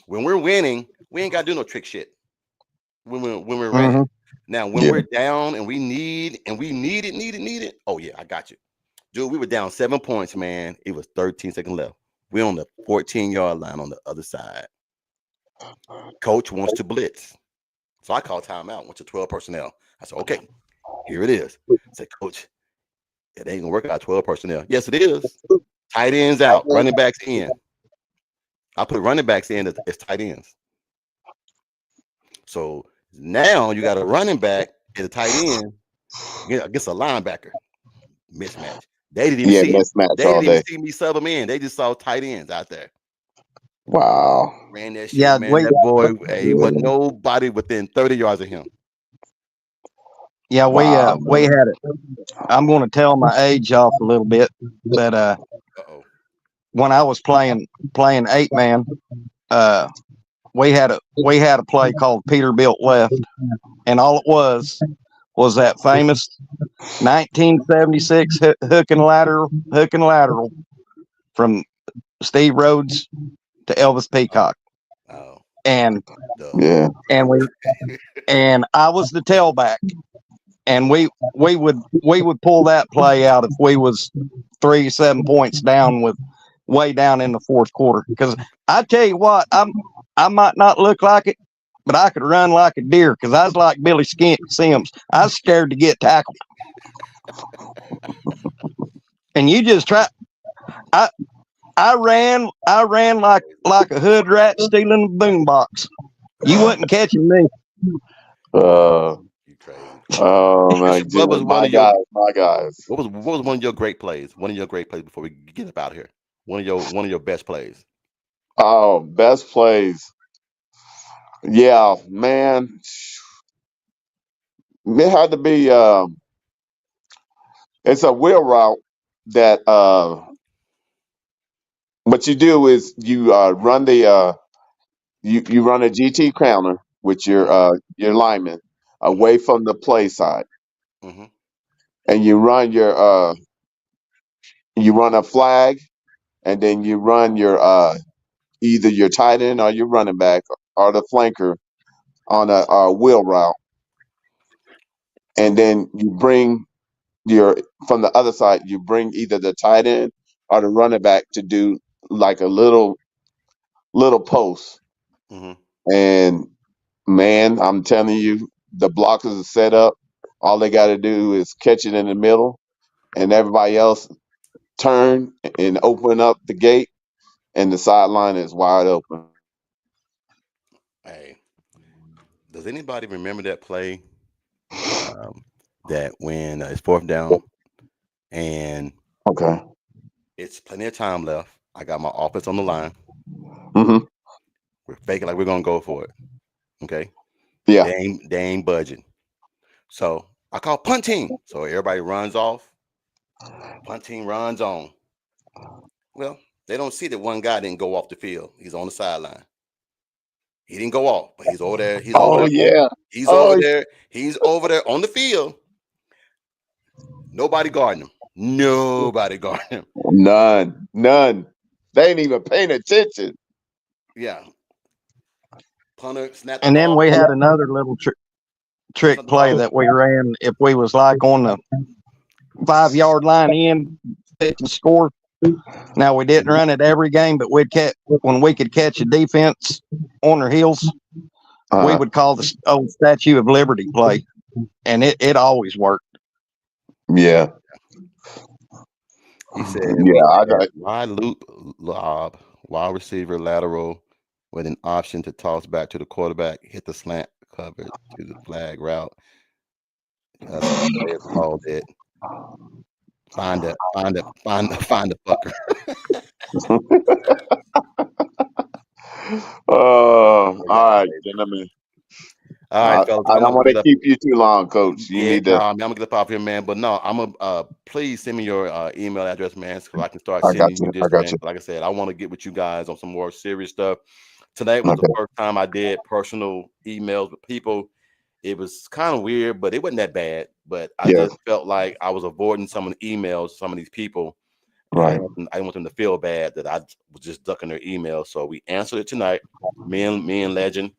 When we're winning, we ain't got to do no trick shit. When we're winning. Now, when we're down and we need it. Oh, yeah, I got you. Dude, we were down 7 points, man. It was 13 seconds left. We're on the 14-yard line on the other side. Coach wants to blitz. So I called timeout, went to 12 personnel. I said, okay, here it is. I said, coach, it ain't gonna work out 12 personnel. Yes, it is. Tight ends out, running backs in. I put running backs in as tight ends. So now you got a running back and a tight end against a linebacker. Mismatch. They didn't even see it. They didn't even see me sub them in. They just saw tight ends out there. Wow. Ran that shit, man. That boy, hey, wasn't nobody within 30 yards of him. Yeah, we had it. I'm going to tell my age off a little bit, but when I was playing 8-man, we had a play called Peterbilt left, and all it was that famous 1976 hook and lateral from Steve Rhodes to Elvis Peacock. Oh. And yeah, and I was the tailback, and we would pull that play out if we was 3-7 points down with way down in the fourth quarter. Because I tell you what, I might not look like it, but I could run like a deer because I was like Billy Sims. I was scared to get tackled. And you just try. I ran like a hood rat stealing a boombox. You wasn't catching me. You crazy. Oh my goodness. My guys. What was one of your great plays? One of your great plays before we get up out of here. One of your best plays. Oh, best plays. Yeah, man. It had to be it's a wheel route that what you do is you run the you run a GT counter with your lineman away from the play side. Mm-hmm. And you run a flag, and then you run your either your tight end or your running back or the flanker on a wheel route. and then you bring from the other side, you bring either the tight end or the running back to do like a little post. Hmm. And man, I'm telling you, the blockers are set up. All they got to do is catch it in the middle, and everybody else turn and open up the gate, and the sideline is wide open. Hey, does anybody remember that play? That when it's fourth down and Okay. it's plenty of time left. I got my offense on the line. Hmm. We're faking like we're gonna go for it. Okay. Yeah. They ain't budging. So I call punt team. So everybody runs off. Punt team runs on. Well, they don't see that one guy didn't go off the field. He's on the sideline. He didn't go off, but he's over there. He's over Oh there. yeah. He's Oh over there. He's over there on the field. Nobody guarding him. Nobody guarding him. none. They ain't even paying attention. Yeah. Punter snapped the And then ball. we had another little trick play that we ran if we was like on the 5-yard line in to score. Now we didn't run it every game, but when we could catch a defense on their heels, we would call the old Statue of Liberty play, and it always worked. Yeah. He said, Yeah, I got wide loop lob, wide receiver lateral with an option to toss back to the quarterback, hit the slant cover to the flag route. It's called it. Find the fucker. all right, gentlemen. All right, fellas. I don't want to keep you too long, Coach. You need to. I'm gonna get up off here, man. But no, I'm gonna please send me your email address, man, so I can start sending you this, man. Like I said, I want to get with you guys on some more serious stuff. Tonight was the first time I did personal emails with people. It was kind of weird, but it wasn't that bad. But I just felt like I was avoiding some of the emails, some of these people. Right. I didn't want them to feel bad that I was just ducking their emails. So we answered it tonight, me and Legend.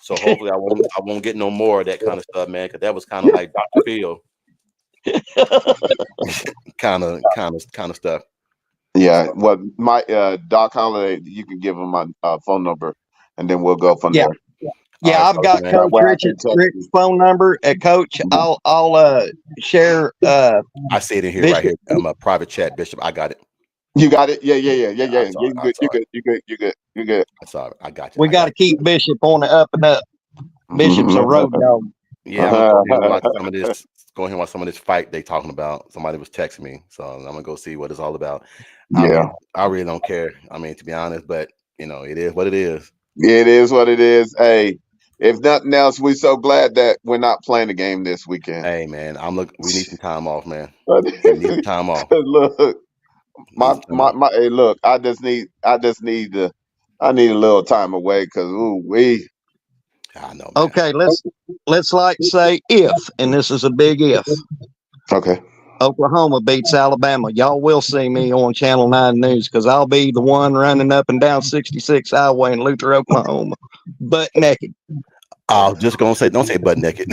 So hopefully I won't get no more of that kind of stuff, man, because that was kind of like Dr. Phil kind of stuff. Yeah. Well, my Doc Holliday, you can give him my phone number, and then we'll go from there. Yeah, I've got Coach Rich's phone number. Coach, I'll share. I see it in here, Bishop. Right here. I'm a private chat, Bishop. I got it. You got it? Yeah. You're good. That's all right. I got you. We got to keep Bishop on the up and up. Bishop's a road dog. Yeah, I'm gonna go watch some of this. Go ahead and watch some of this fight they talking about. Somebody was texting me, so I'm gonna go see what it's all about. I really don't care. I mean, to be honest, but it is what it is. It is what it is. Hey, if nothing else, we're so glad that we're not playing the game this weekend. Hey, man, we need some time off, man. We need some time off. Look, hey, look, I need a little time away because I know. Man. Okay, let's like say if, and this is a big if. Okay. Oklahoma beats Alabama. Y'all will see me on Channel 9 News because I'll be the one running up and down 66 Highway in Luther, Oklahoma, butt naked. I was just gonna say, don't say butt naked.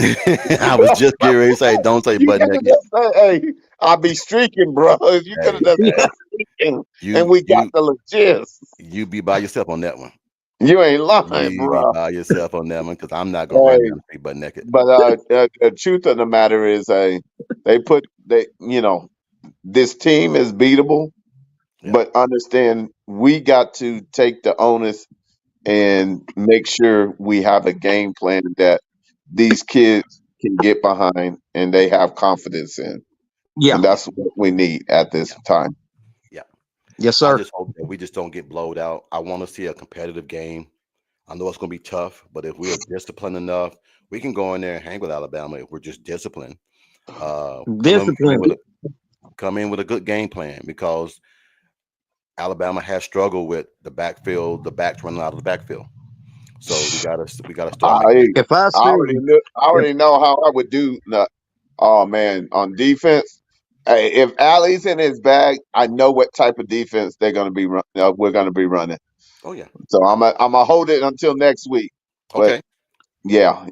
I was just getting ready to say, don't say butt naked. Hey, I'll be streaking, bro. If you could have done streaking, and we got the logistics. You be by yourself on that one. You ain't lying, bro. Be by yourself on that one because I'm not gonna run down and say butt naked. But the truth of the matter is, this team is beatable, but understand we got to take the onus and make sure we have a game plan that these kids can get behind and they have confidence in. Yeah. And that's what we need at this time. Yeah. Yes, sir. I just hope that we just don't get blowed out. I want to see a competitive game. I know it's going to be tough, but if we're disciplined enough, we can go in there and hang with Alabama if we're just disciplined. Come in with a good game plan because Alabama has struggled with the backfield, the backs running out of the backfield. So we gotta start. I already know how I would do. Oh man, on defense, hey, if Allie's in his bag, I know what type of defense they're gonna be. We're gonna be running. Oh yeah. So I'm gonna hold it until next week. Okay. Yeah.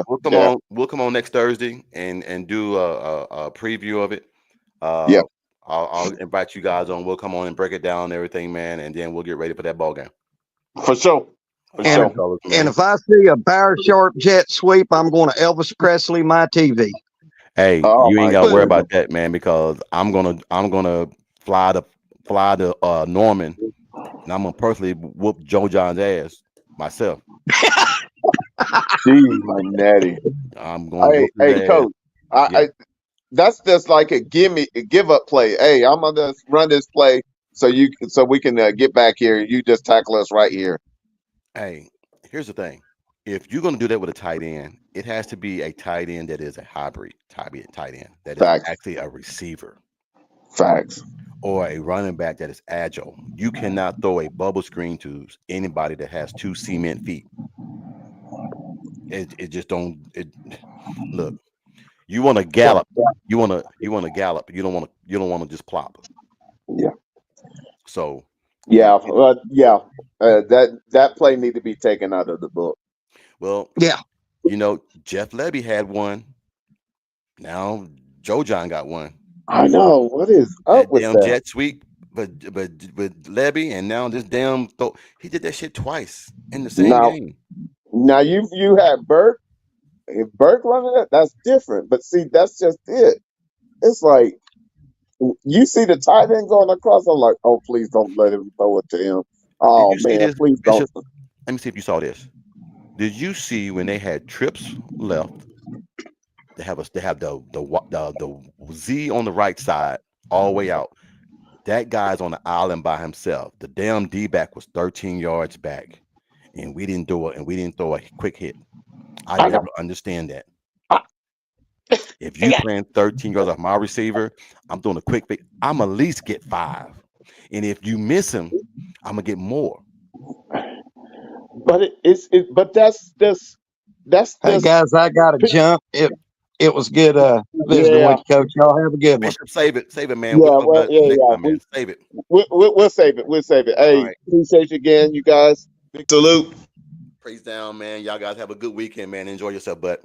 We'll come Yeah. on. We'll come on next Thursday and do a preview of it. Yeah. I'll invite you guys on. We'll come on and break it down and everything, man, and then we'll get ready for that ball game. For sure. For All And, sure. right, fellas, and man. if I see a Power Sharp jet sweep, I'm going to Elvis Presley my TV. Hey, Oh you ain't my got to worry goodness. about that, man, because I'm gonna fly to Norman, and I'm gonna personally whoop Joe John's ass myself. Jeez, my natty. I'm gonna Hey, whoop his ass. coach. Yeah. I that's just like a give up play. Hey, I'm gonna just run this play so we can get back here. You just tackle us right here. Hey, here's the thing. If you're gonna do that with a tight end, it has to be a tight end that is a hybrid tight end that is Facts. actually a receiver Facts. or a running back that is agile. You cannot throw a bubble screen to anybody that has 2 cement feet. It just don't. Look. You want to gallop. You want to gallop. You don't want to just plop. Yeah. So Yeah. That play need to be taken out of the book. well, Yeah. Jeff Levy had one. Now Joe John got one. I know. What is up That with damn that? jet sweep, but with Levy, and now this damn he did that shit twice in the same Now, game. now you had Burke. If Burke running that, that's different. But see, that's just it. It's like you see the tight end going across. I'm like, oh, please don't let him throw it to him. Did Oh you see man, this, please don't. Bishop? Let me see if you saw this. Did you see when they had trips left? They have the Z on the right side all the way out. That guy's on the island by himself. The damn D-back was 13 yards back, and we didn't do it, and we didn't throw a quick hit. I I know. never understand that. If you playing 13 yards off my receiver, I'm doing a quick fix. I'm at least get 5, and if you miss him, I'm gonna get more. But but that's Hey guys, I got to jump. It was good visiting yeah, with you, Coach. Y'all have a good one. Bishop, save it, man. yeah. We'll talk Well, about it yeah, next yeah. time, man. Save it. We'll save it. We'll save it. All Hey, right. appreciate you again, you guys. Big salute. Praise down, man. Y'all guys have a good weekend, man. Enjoy yourself, bud.